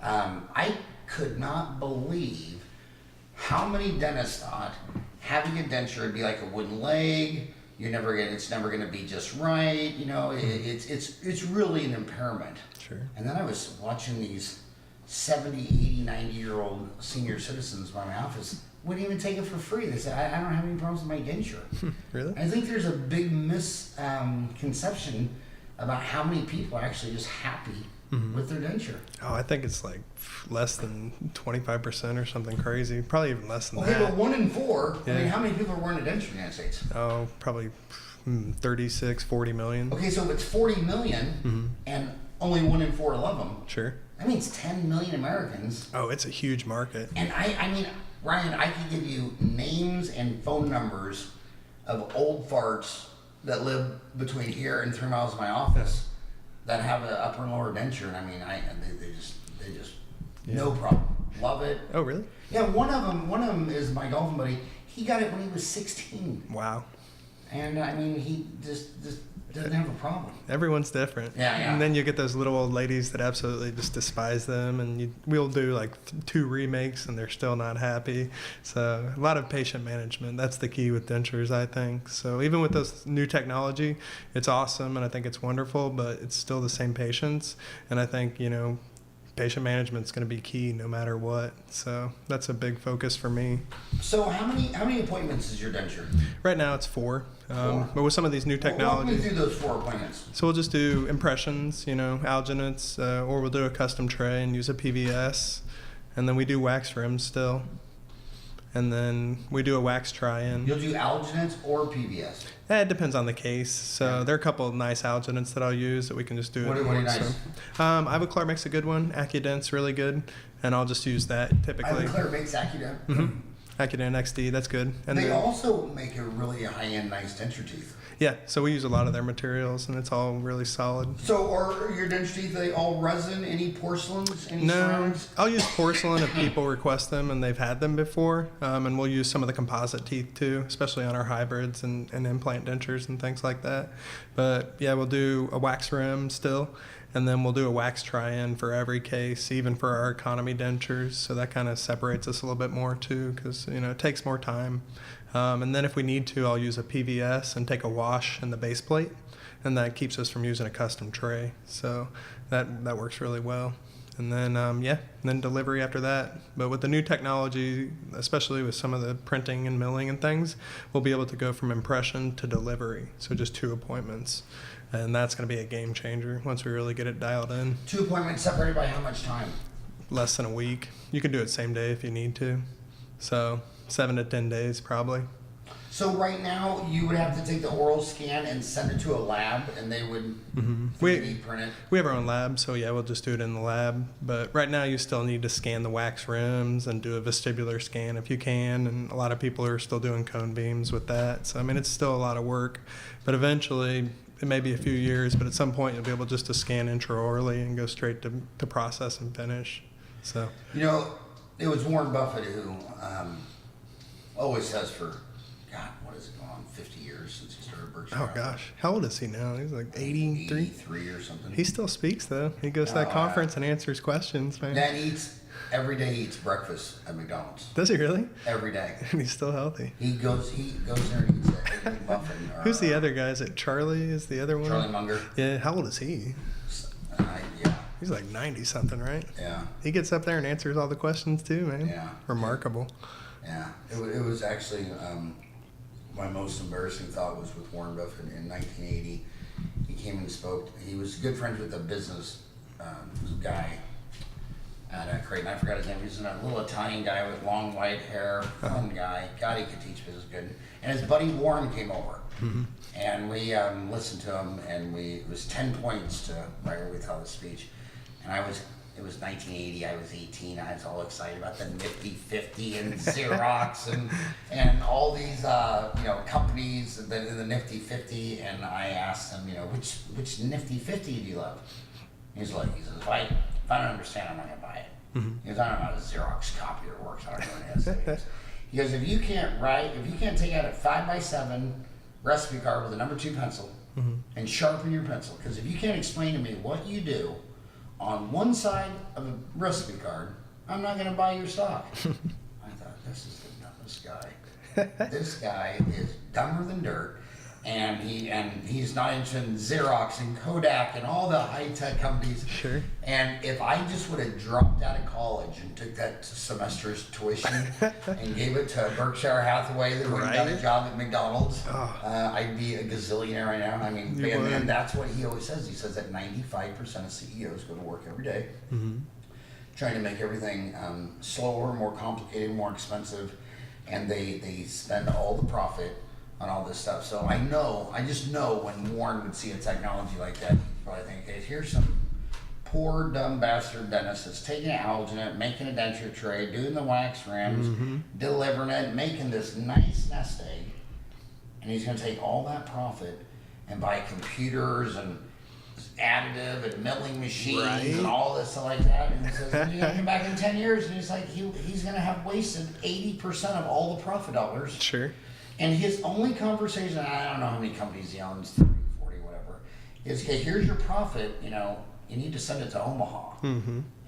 I could not believe how many dentists thought having a denture would be like a wooden leg. It's never going to be just right. It's really an impairment. Sure. And then I was watching these 70, 80, 90-year-old senior citizens by my office wouldn't even take it for free. They said, I don't have any problems with my denture. Really? I think there's a big misconception about how many people are actually just happy with their denture. Oh, I think it's like less than 25% or something crazy. Probably even less than that. Okay, but 1 in 4, Yeah. I mean, how many people are wearing a denture in the United States? Oh, probably 36, 40 million. Okay, so if it's 40 million and only 1 in 4 love them, Sure. that means 10 million Americans. Oh, it's a huge market. And I mean, Ryan, I can give you names and phone numbers of old farts that live between here and 3 miles of my office that have an upper and lower denture, and I mean, they just no problem, love it. Oh, really? Yeah, one of them is my golfing buddy. He got it when he was 16, Wow. and I mean, he just doesn't have a problem. Everyone's different. Yeah, yeah. And then you get those little old ladies that absolutely just despise them, and we'll do like 2 remakes, and they're still not happy. So a lot of patient management. That's the key with dentures, I think. So even with this new technology, it's awesome, and I think it's wonderful, but it's still the same patients. And I think, patient management is going to be key no matter what. So that's a big focus for me. So how many appointments is your denture? Right now it's 4. 4. But with some of these new technologies. Walk me through those 4 appointments. So we'll just do impressions, alginates, or we'll do a custom tray and use a PVS. And then we do wax rims still. And then we do a wax try-in. You'll do alginates or PVS? It depends on the case. So there are a couple of nice alginates that I'll use that we can just do. What are nice? So, Ivoclar makes a good one. Accudent's really good. And I'll just use that typically. Ivoclar makes Accudent? Accudent XD, that's good. And they then, also make a really high-end nice denture teeth. Yeah, so we use a lot of their materials, and it's all really solid. So are your denture teeth, they all resin? Any porcelains? Any ceramics? I'll use porcelain if people request them and they've had them before. And we'll use some of the composite teeth too, especially on our hybrids and implant dentures and things like that. But yeah, we'll do a wax rim still, and then we'll do a wax try-in for every case, even for our economy dentures. So that kind of separates us a little bit more too, because it takes more time. And then if we need to, I'll use a PVS and take a wash in the base plate, and that keeps us from using a custom tray. So that works really well. And then, then delivery after that. But with the new technology, especially with some of the printing and milling and things, we'll be able to go from impression to delivery. So just 2 appointments. And that's going to be a game changer once we really get it dialed in. 2 appointments separated by how much time? Less than a week. You can do it same day if you need to. So 7 to 10 days probably. So right now, you would have to take the oral scan and send it to a lab, and they would 3D print it? We have our own lab, so yeah, we'll just do it in the lab. But right now, you still need to scan the wax rims and do a vestibular scan if you can, and a lot of people are still doing cone beams with that. So, I mean, it's still a lot of work. But eventually, it may be a few years, but at some point, you'll be able just to scan intraorally and go straight to process and finish. So, it was Warren Buffett who always says for, God, what is it going on, 50 years since he started Berkshire? oh gosh, how old is he now? He's like 83? 83 or something. He still speaks, though. He goes to that conference and answers questions, man. Dad every day he eats breakfast at McDonald's. Does he really? Every day. And he's still healthy. He goes there and eats a big muffin. Who's the other guy? Is it Charlie is the other one? Charlie Munger. Yeah, how old is he? Yeah. He's like 90-something, right? Yeah. He gets up there and answers all the questions, too, man. Yeah. Remarkable. Yeah. It was actually, my most embarrassing thought was with Warren Buffett in 1980. He came and spoke. He was good friends with a business guy at Creighton. I forgot his name. He was a little Italian guy with long white hair, fun guy. God, he could teach business good. And his buddy Warren came over. And we listened to him, and it was 10 points to right where we tell the speech. And I was it was 1980, I was 18, I was all excited about the Nifty 50 and Xerox and all these, companies that in the Nifty 50, and I asked him, which Nifty 50 do you love? He says, if I don't understand, I'm not gonna buy it. He goes, I don't know how the Xerox copier works, I don't know what it is. He goes, if you can't take out a 5x7 recipe card with a number 2 pencil and sharpen your pencil, because if you can't explain to me what you do on one side of a recipe card, I'm not going to buy your stock. I thought, this is the dumbest guy. This guy is dumber than dirt, and he's not interested in Xerox and Kodak and all the high-tech companies. Sure. And if I just would have dropped out of college and took that semester's tuition and gave it to Berkshire Hathaway that would have done a job at McDonald's, I'd be a gazillionaire right now. I mean, and that's what he always says. He says that 95% of CEOs go to work every day trying to make everything slower, more complicated, more expensive, and they spend all the profit on all this stuff. So I just know when Warren would see a technology like that, he'd probably think, okay, here's some poor dumb bastard dentist that's taking an alginate, making a denture tray, doing the wax rims, delivering it, making this nice nest egg, and he's going to take all that profit and buy computers and additive and milling machines and all this stuff like that. And he says, you're going to come back in 10 years, and he's like, he's going to have wasted 80% of all the profit dollars. Sure. And his only conversation, I don't know how many companies he owns, 30, 40, whatever, is, okay, here's your profit, you need to send it to Omaha.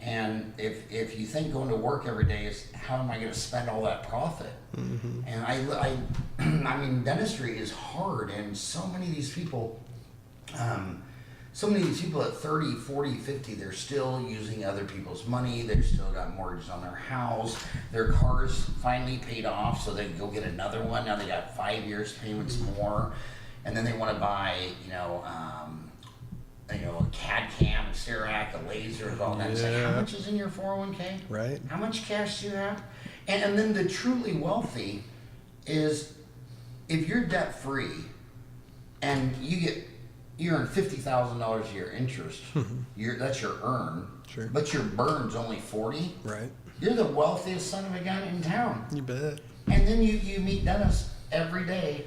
And if you think going to work every day is, how am I going to spend all that profit? And I mean, dentistry is hard, and so many of these people at 30, 40, 50, they're still using other people's money. They've still got mortgages on their house. Their car's finally paid off, so they can go get another one. Now they got 5 years payments more. And then they want to buy, a CAD cam, a Cerac, a laser, all that. It's like, how much is in your 401k? Right. How much cash do you have? And then the truly wealthy is, if you're debt free and you earn $50,000 a year interest, that's your earn, but your burn's only 40. Right. You're the wealthiest son of a gun in town. You bet. And then you meet dentists every day.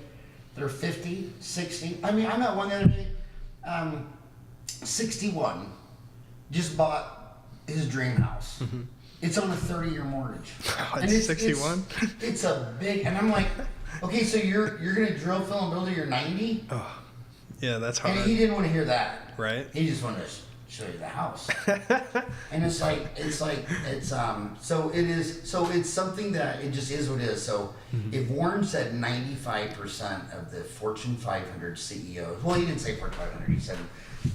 They're 50, 60. I mean, I met one the other day, 61, just bought his dream house. It's on a 30-year mortgage. Oh, it's 61? It's a big, and I'm like, okay, so you're going to drill, fill, and build till you're 90? Oh, yeah, that's hard. And he didn't want to hear that. Right. He just wanted to show you the house. And it's something that it just is what it is. So if Warren said 95% of the Fortune 500 CEOs, well, he didn't say Fortune 500, he said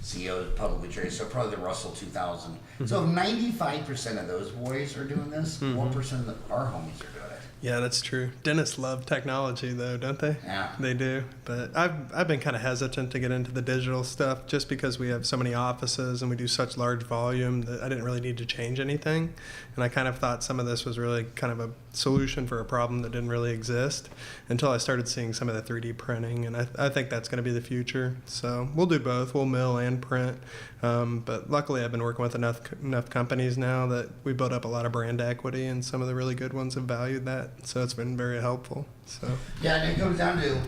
CEOs publicly traded, so probably the Russell 2000. So if 95% of those boys are doing this, what percent of our homies are doing it? Yeah, that's true. Dentists love technology, though, don't they? Yeah. They do. But I've been kind of hesitant to get into the digital stuff just because we have so many offices and we do such large volume that I didn't really need to change anything. And I kind of thought some of this was really kind of a solution for a problem that didn't really exist until I started seeing some of the 3D printing. And I think that's going to be the future. So we'll do both. We'll mill and print. But luckily, I've been working with enough companies now that we built up a lot of brand equity, and some of the really good ones have valued that. So it's been very helpful. So yeah, and it comes down to,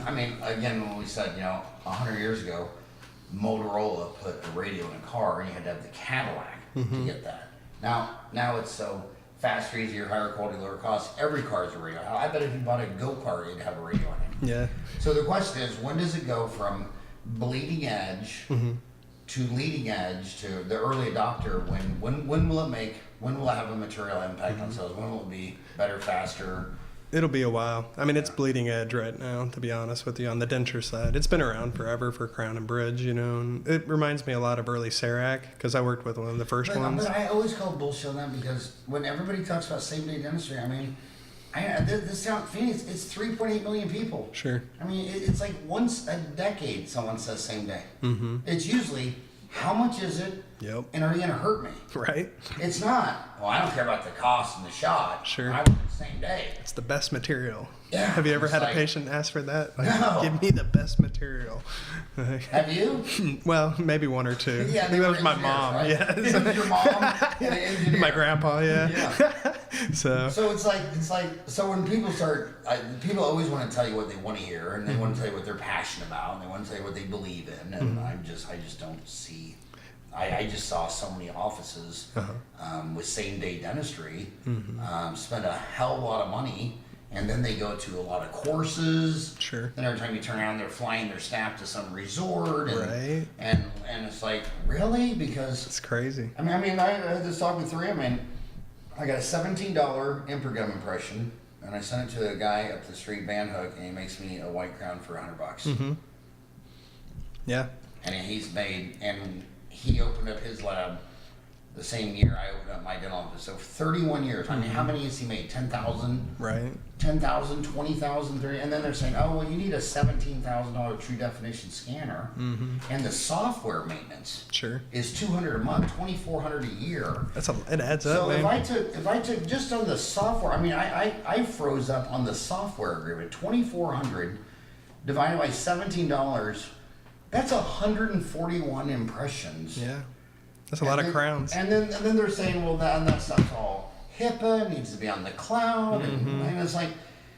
I mean, again, when we said, 100 years ago, Motorola put a radio in a car, and you had to have the Cadillac to get that. Now it's so faster, easier, higher quality, lower cost. Every car is a radio. I bet if you bought a go-kart, it'd have a radio in it. yeah. So the question is, when does it go from bleeding edge to leading edge to the early adopter? When will it have a material impact on sales? When will it be better, faster? It'll be a while. I mean, it's bleeding edge right now, to be honest with you, on the denture side. It's been around forever for crown and bridge, and it reminds me a lot of early Cerac, because I worked with one of the first ones. But I always call bullshit on that, because when everybody talks about same-day dentistry, I mean, this town, Phoenix, it's 3.8 million people. Sure. I mean, it's like once a decade someone says same day. It's usually How much is it? Yep. And are you going to hurt me? Right. It's not. Well, I don't care about the cost and the shot. Sure. I want it the same day. It's the best material. Yeah. Have you ever It's had like, a patient ask for that? Like, No. Give me the best material. Have you? Well, maybe one or two. Yeah, I think that was my engineers, mom. right? Yeah. It was your mom and an engineer. My grandpa. Yeah. Yeah. So. So it's like so when people start, people always want to tell you what they want to hear, and they want to tell you what they're passionate about, and they want to tell you what they believe in, and I just don't see. I just saw so many offices with same-day dentistry spend a hell of a lot of money, and then they go to a lot of courses. Sure. Then every time you turn around, they're flying their staff to some resort, and Right. and it's like, really? Because It's crazy. I had this talk with three. I got a $17 Impergum impression, and I sent it to a guy up the street, Van Hook, and he makes me a white crown for $100. Yeah. And he opened up his lab the same year I opened up my dental office. So 31 years. I mean, how many has he made? 10,000? Right. 10,000, 20,000, 30, and then they're saying, oh, well, you need a $17,000 true definition scanner, and the software maintenance Sure. is $200 a month, $2,400 a year. It adds up, So man. if I took just on the software, I froze up on the software agreement. 2,400 divided by $17, that's 141 impressions. Yeah. That's a lot of crowns. And then they're saying, well, that stuff's all HIPAA, needs to be on the cloud, and it's like,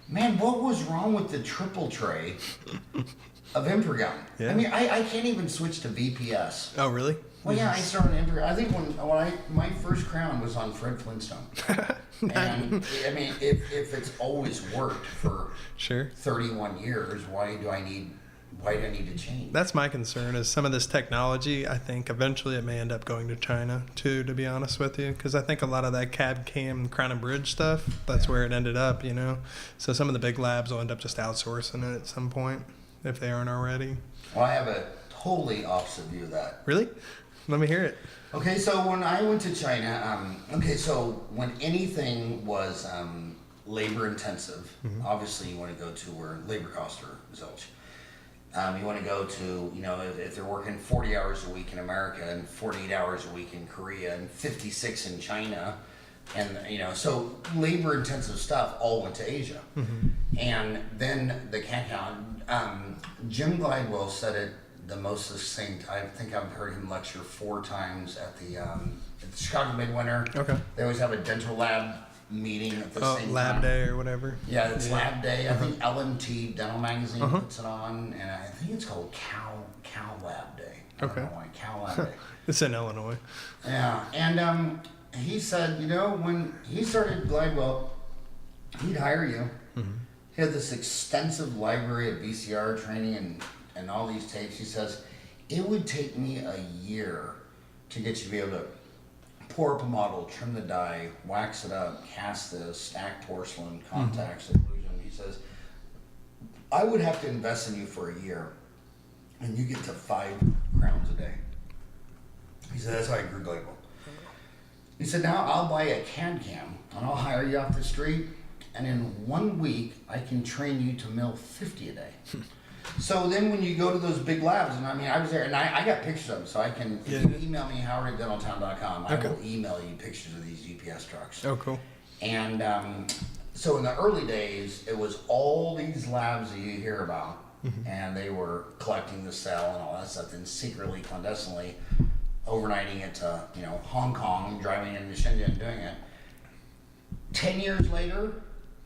man, what was wrong with the triple tray of Impergum? Yeah. I mean, I can't even switch to VPS. Oh, really? Well, yeah, I started Impergum. I think my first crown was on Fred Flintstone. And I mean, if it's always worked for Sure. 31 years, why do I need to change? That's my concern is some of this technology, I think eventually it may end up going to China too, to be honest with you. Because I think a lot of that cab cam, crown and bridge stuff, that's where it ended up, you know. So some of the big labs will end up just outsourcing it at some point if they aren't already. Well, I have a totally opposite view of that. Really? Let me hear it. Okay, so when I went to China, so when anything was labor intensive, obviously you want to go to where labor costs are zilch. You want to go to, if they're working 40 hours a week in America and 48 hours a week in Korea and 56 in China, and so labor intensive stuff all went to Asia. And then the cat Jim Glidewell said it the most succinct. I think I've heard him lecture 4 times at the Chicago Midwinter. Okay. They always have a dental lab meeting at the same lab time. day or whatever. Yeah, it's Lab Day. I think L&T Dental Magazine puts it on, and I think it's called Cow Lab Day. I don't know why, Cow Lab Day. It's in Illinois. Yeah, and he said, when he started Glidewell, he'd hire you. He had this extensive library of VCR training and all these tapes. He says, it would take me a year to get you to be able to pour up a model, trim the die, wax it up, cast this, stack porcelain, contacts, occlusion. He says, I would have to invest in you for a year, and you get to 5 crowns a day. He said, that's how I grew Glidewell. He said, now I'll buy a CAD cam, and I'll hire you off the street, and in 1 week, I can train you to mill 50 a day. So then when you go to those big labs, and I was there, and I got pictures of them, so I can, if you email me, howard@dentaltown.com, I will email you pictures of these GPS trucks. Oh, cool. And so in the early days, it was all these labs that you hear about, and they were collecting the cell and all that stuff, and secretly, clandestinely, overnighting it to, Hong Kong, driving into Shenzhen and doing it. 10 years later,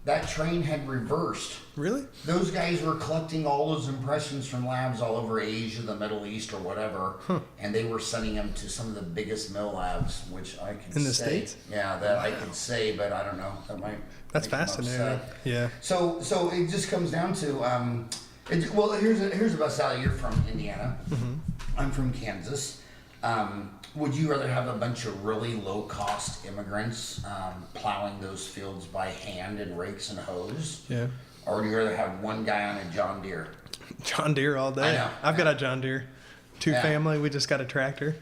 that train had reversed. Really? Those guys were collecting all those impressions from labs all over Asia, the Middle East, or whatever, and they were sending them to some of the biggest mill labs, which I could say. In the States? Yeah, that I could say, but I don't know. That might. That's make them fascinating. upset. Yeah. So it just comes down to, here's the best out. You're from Indiana. I'm from Kansas. Would you rather have a bunch of really low-cost immigrants plowing those fields by hand in rakes and hoes? Yeah. Or would you rather have one guy on a John Deere? John Deere all day. I know. I've got a John Deere. 2 Yeah. family. We just got a tractor.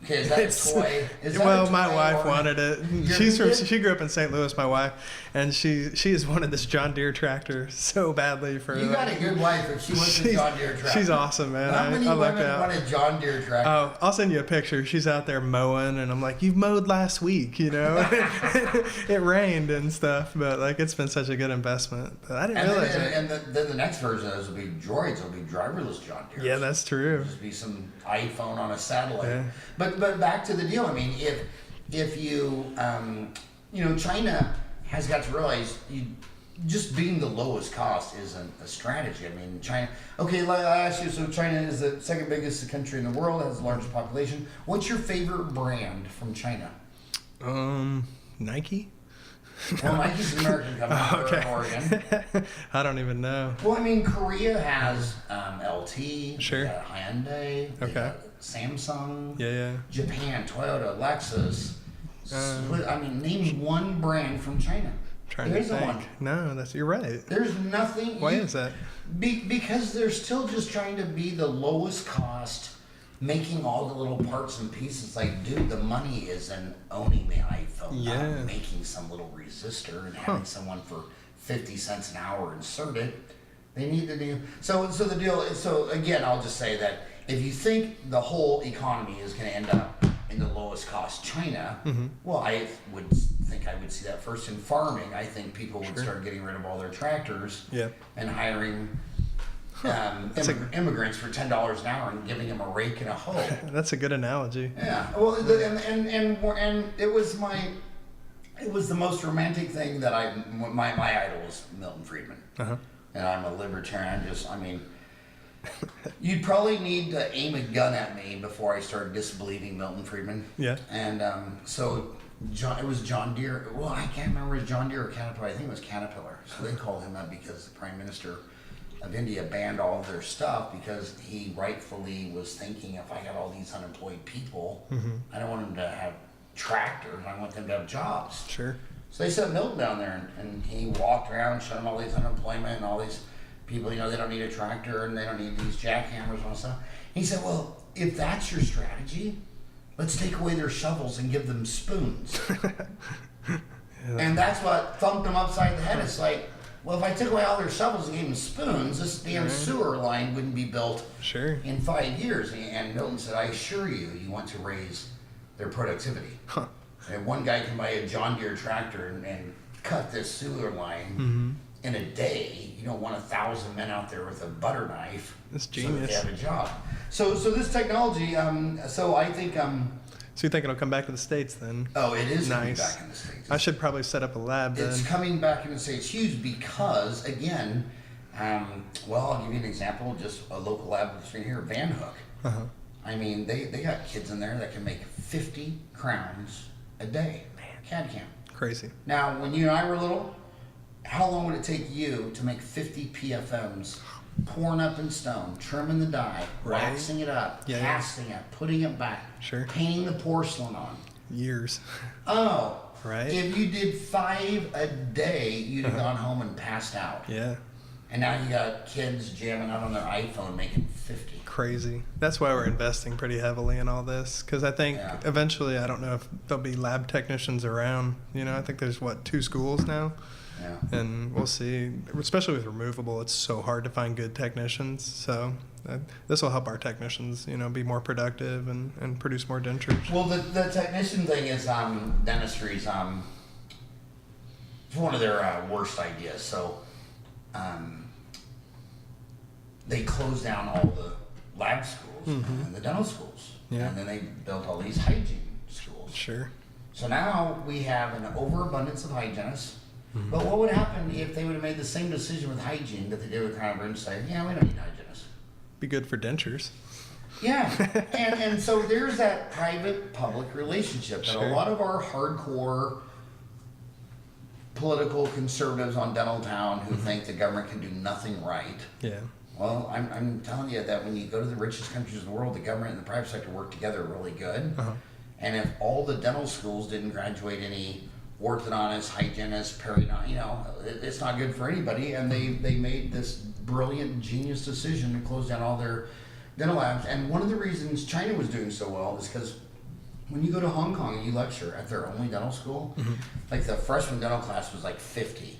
Okay, is that a toy? Is that well, a my toy wife or- wanted it. She grew up in St. Louis, my wife, and she has wanted this John Deere tractor so badly for. You got a good wife if she wants a John Deere tractor. She's awesome, man. How many I like women that. want a John Deere tractor? Oh, I'll send you a picture. She's out there mowing, and I'm like, "You've mowed last week, you know." It rained and stuff, but like it's been such a good investment. But I didn't realize it. And then the next version of those will be droids. It'll be driverless John Deere. Yeah, that's true. Just be some iPhone on a satellite. Yeah. But back to the deal. I mean, if you China has got to realize just being the lowest cost isn't a strategy. I mean, China. Okay, I ask you. So China is the second biggest country in the world. Has the largest population. What's your favorite brand from China? Nike. Well, Nike's an American company. Oh, okay. They're in Oregon. I don't even know. Well, I mean, Korea has LT. Sure. They got Hyundai. They Okay. got Samsung. Yeah. Japan, Toyota, Lexus. I mean, name one brand from China. Trying There to isn't think. one. No, you're right. There's nothing. Why is that? Because they're still just trying to be the lowest cost, making all the little parts and pieces. Like, dude, the money is in owning the iPhone, Yeah. not making some little resistor and having someone for 50 cents an hour insert it. They need to do so. So the deal is. So again, I'll just say that if you think the whole economy is going to end up in the lowest cost China, well, I would think I would see that first in farming. I think people would start getting rid of all their tractors and hiring immigrants for $10 an hour and giving them a rake and a hoe. That's a good analogy. Yeah. Well, and it was the most romantic thing that my idol was Milton Friedman. And I'm a libertarian. You'd probably need to aim a gun at me before I started disbelieving Milton Friedman. Yeah. And so it was John Deere. Well, I can't remember if it was John Deere or Caterpillar. I think it was Caterpillar. So they called him up because the Prime Minister of India banned all of their stuff because he rightfully was thinking, if I got all these unemployed people, I don't want them to have tractors. I want them to have jobs. Sure. So they sent Milton down there, and he walked around, showed them all these unemployment and all these people, they don't need a tractor and they don't need these jackhammers and all that stuff. He said, well, if that's your strategy, let's take away their shovels and give them spoons. And that's what thumped them upside the head. It's like, well, if I took away all their shovels and gave them spoons, this damn sewer line wouldn't be built in 5 years. And Milton said, I assure you, you want to raise their productivity. And one guy can buy a John Deere tractor and cut this sewer line in a day. You don't want 1,000 men out there with a butter knife. That's So that genius. they have a job. So this technology, so I think... So you think it'll come back to the States then? Oh, it is coming Nice. back in the States. I should probably set up a lab then. It's coming back in the States huge because, again, well, I'll give you an example, just a local lab here, Van Hook. I mean, they got kids in there that can make 50 crowns a day. CAD CAM. Crazy. Now, when you and I were little, how long would it take you to make 50 PFMs, pouring up in stone, trimming the die, Right. waxing it up, Yeah, casting it, putting it back, Sure. painting the porcelain on? Years. Oh, Right. if you did 5 a day, you'd have gone home and passed out. Yeah. And now you got kids jamming out on their iPhone making 50. Crazy. That's why we're investing pretty heavily in all this. Because I think eventually, I don't know if there'll be lab technicians around. I think there's, 2 schools now? Yeah. And we'll see. Especially with removable, it's so hard to find good technicians. So this will help our technicians, be more productive and produce more dentures. Well, the technician thing is dentistry's it's one of their worst ideas. So they closed down all the lab schools and the dental schools. Yeah. And then they built all these hygiene schools. Sure. So now we have an overabundance of hygienists. But what would happen if they would have made the same decision with hygiene that they did with Crown and say, yeah, we don't need hygienists. Be good for dentures. Yeah, and so there's that private-public relationship that a lot of our hardcore political conservatives on Dentaltown who think the government can do nothing right. Yeah. Well, I'm telling you that when you go to the richest countries in the world, the government and the private sector work together really good. And if all the dental schools didn't graduate any orthodontists, hygienists, it's not good for anybody. And they made this brilliant, genius decision to close down all their dental labs. And one of the reasons China was doing so well is because when you go to Hong Kong and you lecture at their only dental school, like the freshman dental class was like 50,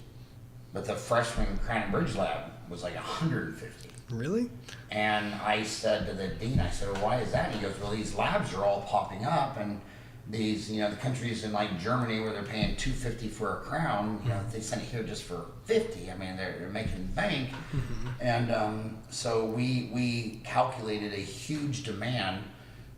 but the freshman Crown and Bridge lab was like 150. Really? And I said to the dean, I said, well, why is that? And he goes, well, these labs are all popping up, and these, the countries in like Germany where they're paying $250 for a crown, they send it here just for 50. I mean, they're making bank. And so we calculated a huge demand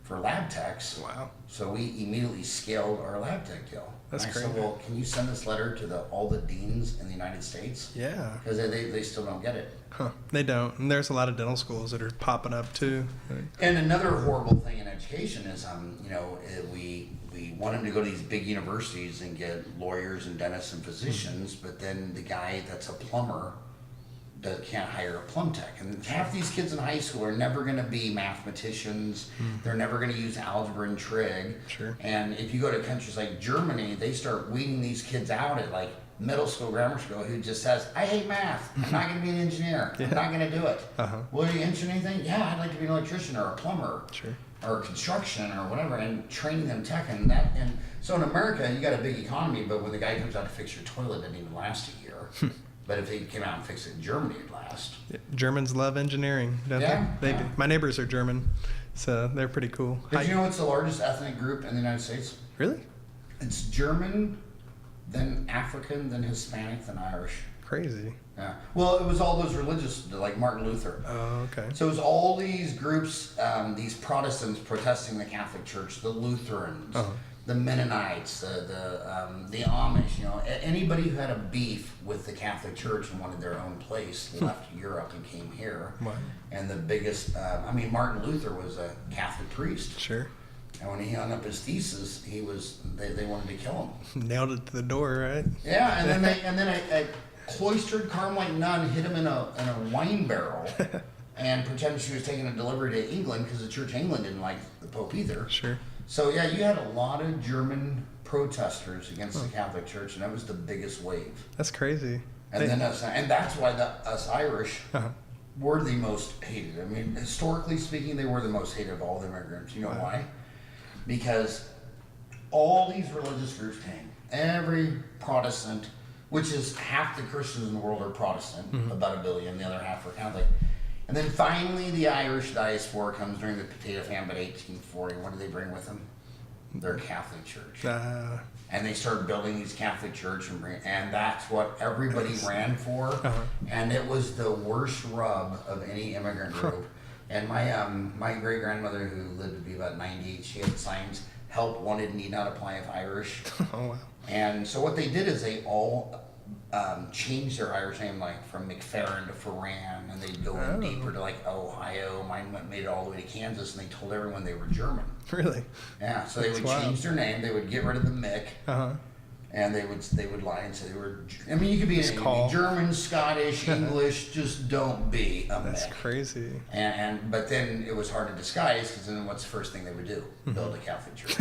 for lab techs. Wow. So we immediately scaled our lab tech deal. That's and I great. said, well, can you send this letter to all the deans in the United States? Yeah. Because they still don't get it. Huh. They don't. And there's a lot of dental schools that are popping up too. And another horrible thing in education is, we want them to go to these big universities and get lawyers and dentists and physicians, but then the guy that's a plumber can't hire a plumb tech. And half these kids in high school are never going to be mathematicians. They're never going to use algebra and trig. Sure. And if you go to countries like Germany, they start weeding these kids out at like middle school, grammar school, who just says, I hate math. I'm not going to be an engineer. I'm not going to do it. Well, are you interested in anything? Yeah, I'd like to be an electrician or a plumber. Sure. Or construction or whatever, and training them tech and so in America you got a big economy, but when the guy comes out to fix your toilet, it doesn't even last a year. But if he came out and fixed it in Germany, it'd last. Yeah. Germans love engineering, don't they? They do. My neighbors are German, so they're pretty cool. Did you know it's the largest ethnic group in the United States? Really? It's German, then African, then Hispanic, then Irish. Crazy. Yeah. Well, it was all those religious, like Martin Luther. Oh, okay. So it was all these groups, these Protestants protesting the Catholic Church, the Lutherans, the Mennonites, the Amish. Anybody who had a beef with the Catholic Church and wanted their own place left Europe and came here. Wow. And the biggest, Martin Luther was a Catholic priest. Sure. And when he hung up his thesis, they wanted to kill him. Nailed it to the door, right? Yeah, and then a cloistered Carmelite nun hit him in a wine barrel and pretended she was taking a delivery to England because the Church of England didn't like the Pope either. Sure. So yeah, you had a lot of German protesters against the Catholic Church, and that was the biggest wave. That's crazy. And that's why us Irish were the most hated. I mean, historically speaking, they were the most hated of all the immigrants. You know why? Because all these religious groups came. Every Protestant, which is half the Christians in the world are Protestant, about 1 billion, the other half are Catholic. And then finally the Irish diaspora comes during the potato famine in 1840. What do they bring with them? Their Catholic Church. And they started building these Catholic Church, and that's what everybody ran for. And it was the worst rub of any immigrant group. And my great-grandmother, who lived to be about 98, she had signs, help wanted, need not apply if Irish. Oh, wow. And so what they did is they all changed their Irish name, like from McFarran to Farran, and they'd go in deeper to like Ohio. Mine made it all the way to Kansas, and they told everyone they were German. Really? Yeah, so they would change their name. They would get rid of the Mick, and they would lie and say they were. I mean, you could be anything, German, Scottish, English. Just don't be a Mick. That's crazy. But then it was hard to disguise, because then what's the first thing they would do? Build a Catholic church.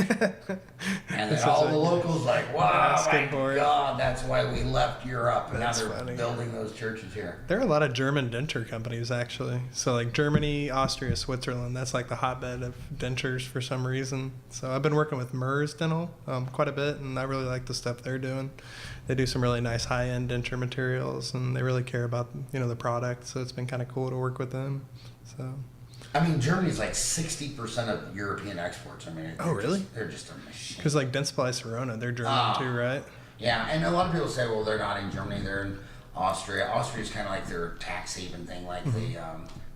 And then all the locals like, wow, my God, that's why we left Europe, and now they're building those churches here. There are a lot of German denture companies, actually. So like Germany, Austria, Switzerland, that's like the hotbed of dentures for some reason. So I've been working with Mers Dental quite a bit, and I really like the stuff they're doing. They do some really nice high-end denture materials, and they really care about the product. So it's been kind of cool to work with them. So. I mean, Germany's like 60% of European exports. I mean, really? They're just a machine. Because like Dentsply Sirona, they're German too, right? Yeah, and a lot of people say, well, they're not in Germany, they're in Austria. Austria's kind of like their tax haven thing, like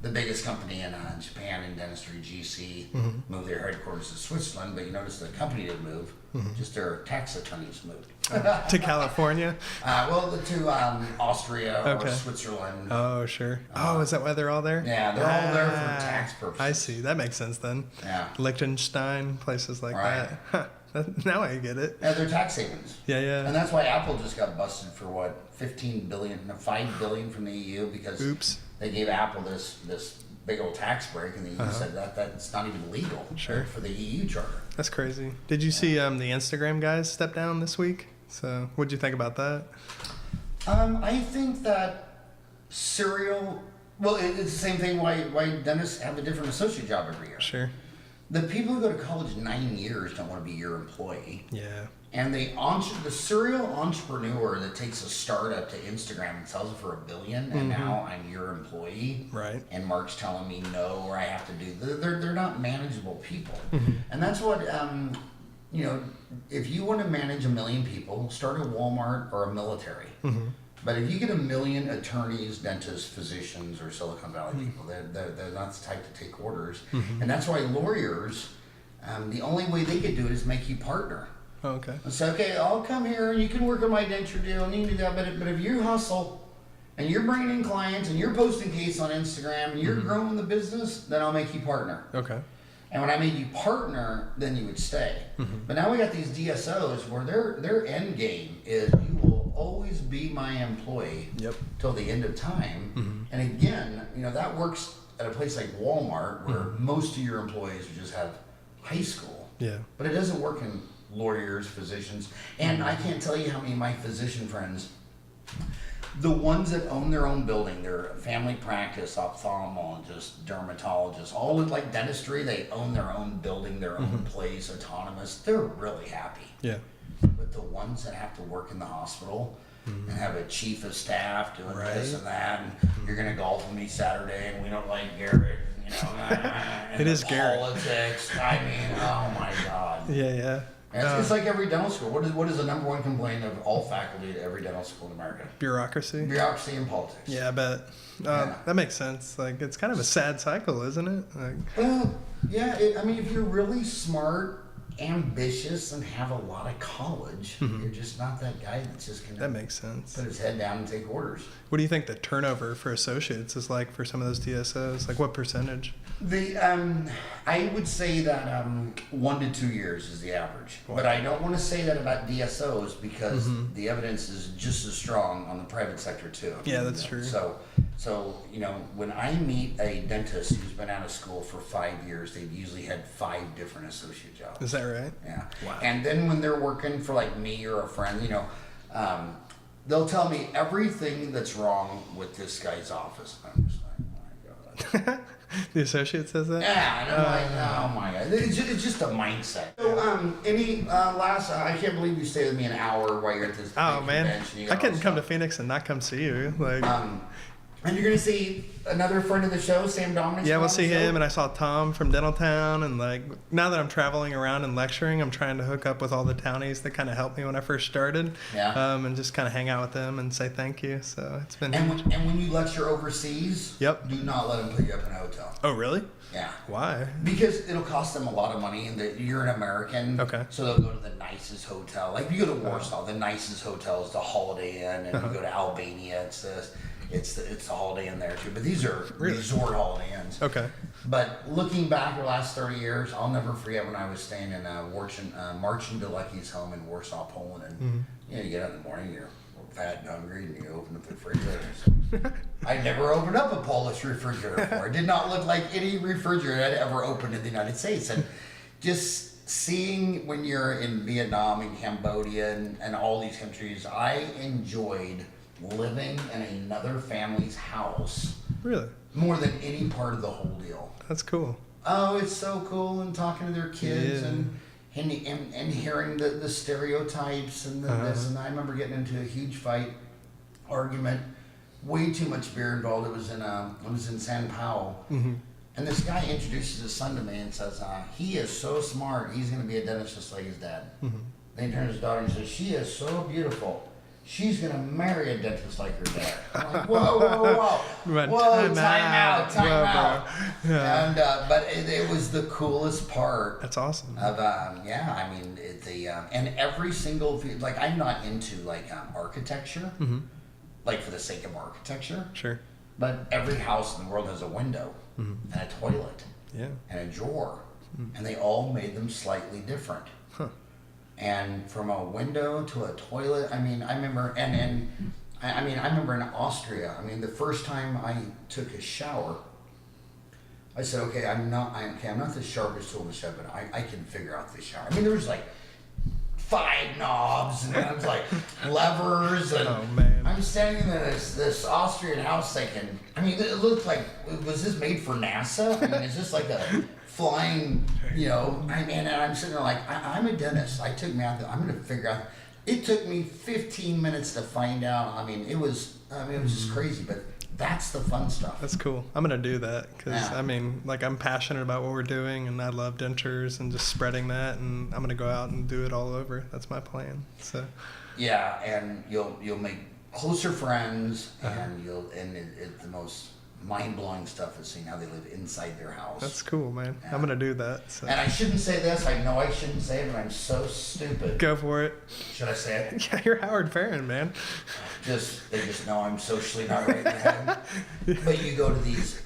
the biggest company in Japan in dentistry, GC, moved their headquarters to Switzerland, but you notice the company didn't move, just their tax attorneys moved. To California? To Austria or Switzerland. Oh, sure. Is that why they're all there? Yeah, they're all there for tax purposes. I see. That makes sense then. Yeah. Liechtenstein, places like that. Huh. Now I get it. Yeah, they're tax havens. Yeah. And that's why Apple just got busted for what, $5 billion from the EU, because they gave Apple this big old tax break, and the EU said that's not even legal for the EU charter. That's crazy. Did you see the Instagram guys step down this week? So what'd you think about that? I think that it's the same thing why dentists have a different associate job every year. Sure. the people who go to college 9 years don't want to be your employee. Yeah. And the serial entrepreneur that takes a startup to Instagram and sells it for $1 billion, and now I'm your employee, Right. and Mark's telling me no, or I have to do. They're not manageable people, and that's what if you want to manage 1 million people, start a Walmart or a military. But if you get 1 million attorneys, dentists, physicians, or Silicon Valley people, they're not the type to take orders, and that's why lawyers, the only way they could do it is make you partner. Oh, okay. Say, okay, I'll come here and you can work on my denture deal and you can do that, but if you hustle and you're bringing in clients and you're posting cases on Instagram and you're growing the business, then I'll make you partner. Okay. And when I made you partner, then you would stay. But now we got these DSOs where their end game is you will always be my employee till the end of time. And again, that works at a place like Walmart where most of your employees just have high school. Yeah. But it doesn't work in lawyers, physicians, and I can't tell you how many of my physician friends, the ones that own their own building, their family practice, ophthalmologists, dermatologists, all with like dentistry, they own their own building, their own place, autonomous, they're really happy. Yeah. But the ones that have to work in the hospital and have a chief of staff doing this and that, and you're gonna golf with me Saturday and we don't like Garrett, and It is Garrett. Politics, I mean, oh my God. Yeah. It's like every dental school. What is the number one complaint of all faculty at every dental school in America? Bureaucracy. Bureaucracy and politics. Yeah, I bet. That makes sense. Like, it's kind of a sad cycle, isn't it? Like, Well, yeah. If you're really smart, ambitious, and have a lot of college, you're just not that guy that's just that gonna makes sense. put his head down and take orders. What do you think the turnover for associates is like for some of those DSOs? Like, what percentage? I would say that 1 to 2 years is the average, but I don't want to say that about DSOs because the evidence is just as strong on the private sector too. Yeah, that's true. So when I meet a dentist who's been out of school for 5 years, they've usually had 5 different associate jobs. Is that right? Yeah. Wow. And then when they're working for like me or a friend, they'll tell me everything that's wrong with this guy's office. I'm just like, oh my God. The associate says that? Yeah, and I'm like, oh my God. It's just a mindset. So, any last, I can't believe you stayed with me an hour while you're at this Oh, big man. convention. You I got all couldn't this come to stuff. Phoenix and not come see you. Like, And you're going to see another friend of the show, Sam Dominic. yeah, we'll see him. And I saw Tom from Dental Town. And like, now that I'm traveling around and lecturing, I'm trying to hook up with all the townies that kind of helped me when I first started. Yeah. And just kind of hang out with them and say thank you. So it's been. And when you lecture overseas, do not let them put you up in a hotel. Oh, really? Yeah. Why? Because it'll cost them a lot of money, and you're an American. Okay. So they'll go to the nicest hotel. Like you go to Warsaw, the nicest hotel is the Holiday Inn, and you go to Albania, it's the Holiday Inn there too. But these are resort Holiday Inns. Okay. But looking back the last 30 years, I'll never forget when I was staying in Marcin Delecki's home in Warsaw, Poland, and you get up in the morning, you're fat and hungry, and you open up the refrigerator. I never opened up a Polish refrigerator before. It did not look like any refrigerator I'd ever opened in the United States. And just seeing when you're in Vietnam and Cambodia and all these countries, I enjoyed living in another family's house. Really? More than any part of the whole deal. That's cool. Oh, it's so cool, and talking to their kids and hearing the stereotypes and this. And I remember getting into a huge argument, way too much beer involved. It was in San Paulo, and this guy introduces his son to me and says, "He is so smart. He's going to be a dentist just like his dad." Then he turns to his daughter and says, "She is so beautiful. She's going to marry a dentist like her dad." I'm like, whoa, time out. Yeah. And but it was the coolest part. That's awesome. Of and every single, like, I'm not into like architecture, like for the sake of architecture. Sure. But every house in the world has a window and a toilet and a drawer, and they all made them slightly different. And from a window to a toilet, I remember, I remember in Austria, the first time I took a shower, I said, okay, I'm not the sharpest tool in the shed, but I can figure out the shower. There was like 5 knobs, and then it was like levers, and oh man, I'm standing in this Austrian house thinking, I mean, it looked like, was this made for NASA? I mean, is this like a flying, you know, I mean, and I'm sitting there like, I'm a dentist. I took math, I'm going to figure out. It took me 15 minutes to find out. I mean, it was just crazy, but that's the fun stuff. That's cool. I'm going to do that because, Yeah. I mean, like, I'm passionate about what we're doing, and I love dentures and just spreading that, and I'm going to go out and do it all over. That's my plan. So, Yeah, and you'll make closer friends, and it's the most mind-blowing stuff is seeing how they live inside their house. that's cool, man. Yeah. I'm going to do that. So. And I shouldn't say this. I know I shouldn't say it, but I'm so stupid. Go for it. Should I say it? Yeah, you're Howard Farran, man. They just know I'm socially not right in the head. But you go to these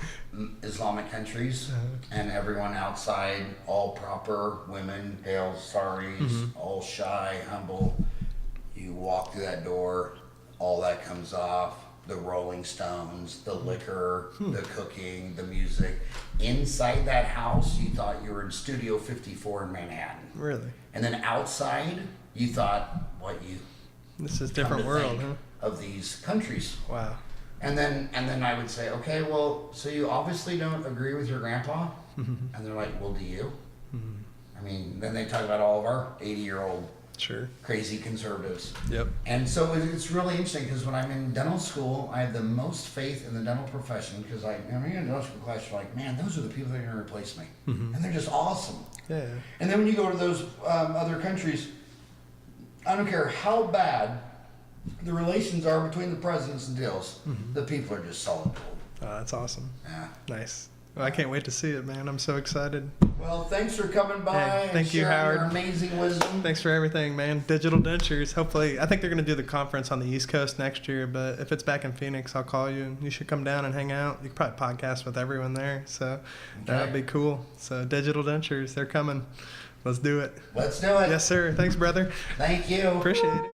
Islamic countries, and everyone outside, all proper women, pale saris, all shy, humble. You walk through that door, all that comes off. The Rolling Stones, the liquor, the cooking, the music. Inside that house, you thought you were in Studio 54 in Manhattan. Really? And then outside, you thought, This is a come different to world, think huh? of these countries. Wow. And then I would say, okay, well, so you obviously don't agree with your grandpa? And they're like, well, do you? I mean, then they talk about all of our 80-year-old Sure. crazy conservatives. Yep. And so it's really interesting because when I'm in dental school, I have the most faith in the dental profession because I'm in a dental school class, you're like, man, those are the people that are going to replace me. And they're just awesome. Yeah. And then when you go to those other countries, I don't care how bad the relations are between the presidents and deals, the people are just solid gold. Oh, that's awesome. Yeah. Nice. Well, I can't wait to see it, man. I'm so excited. Well, thanks for coming by Hey, thank and you, sharing Howard. your amazing wisdom. Thanks for everything, man. Digital Dentures. Hopefully, I think they're going to do the conference on the East Coast next year, but if it's back in Phoenix, I'll call you and you should come down and hang out. You could probably podcast with everyone there, so that would be cool. So, Digital Dentures, they're coming. Let's do it. Let's do it. Yes, sir. Thanks, brother. Thank you. Appreciate it.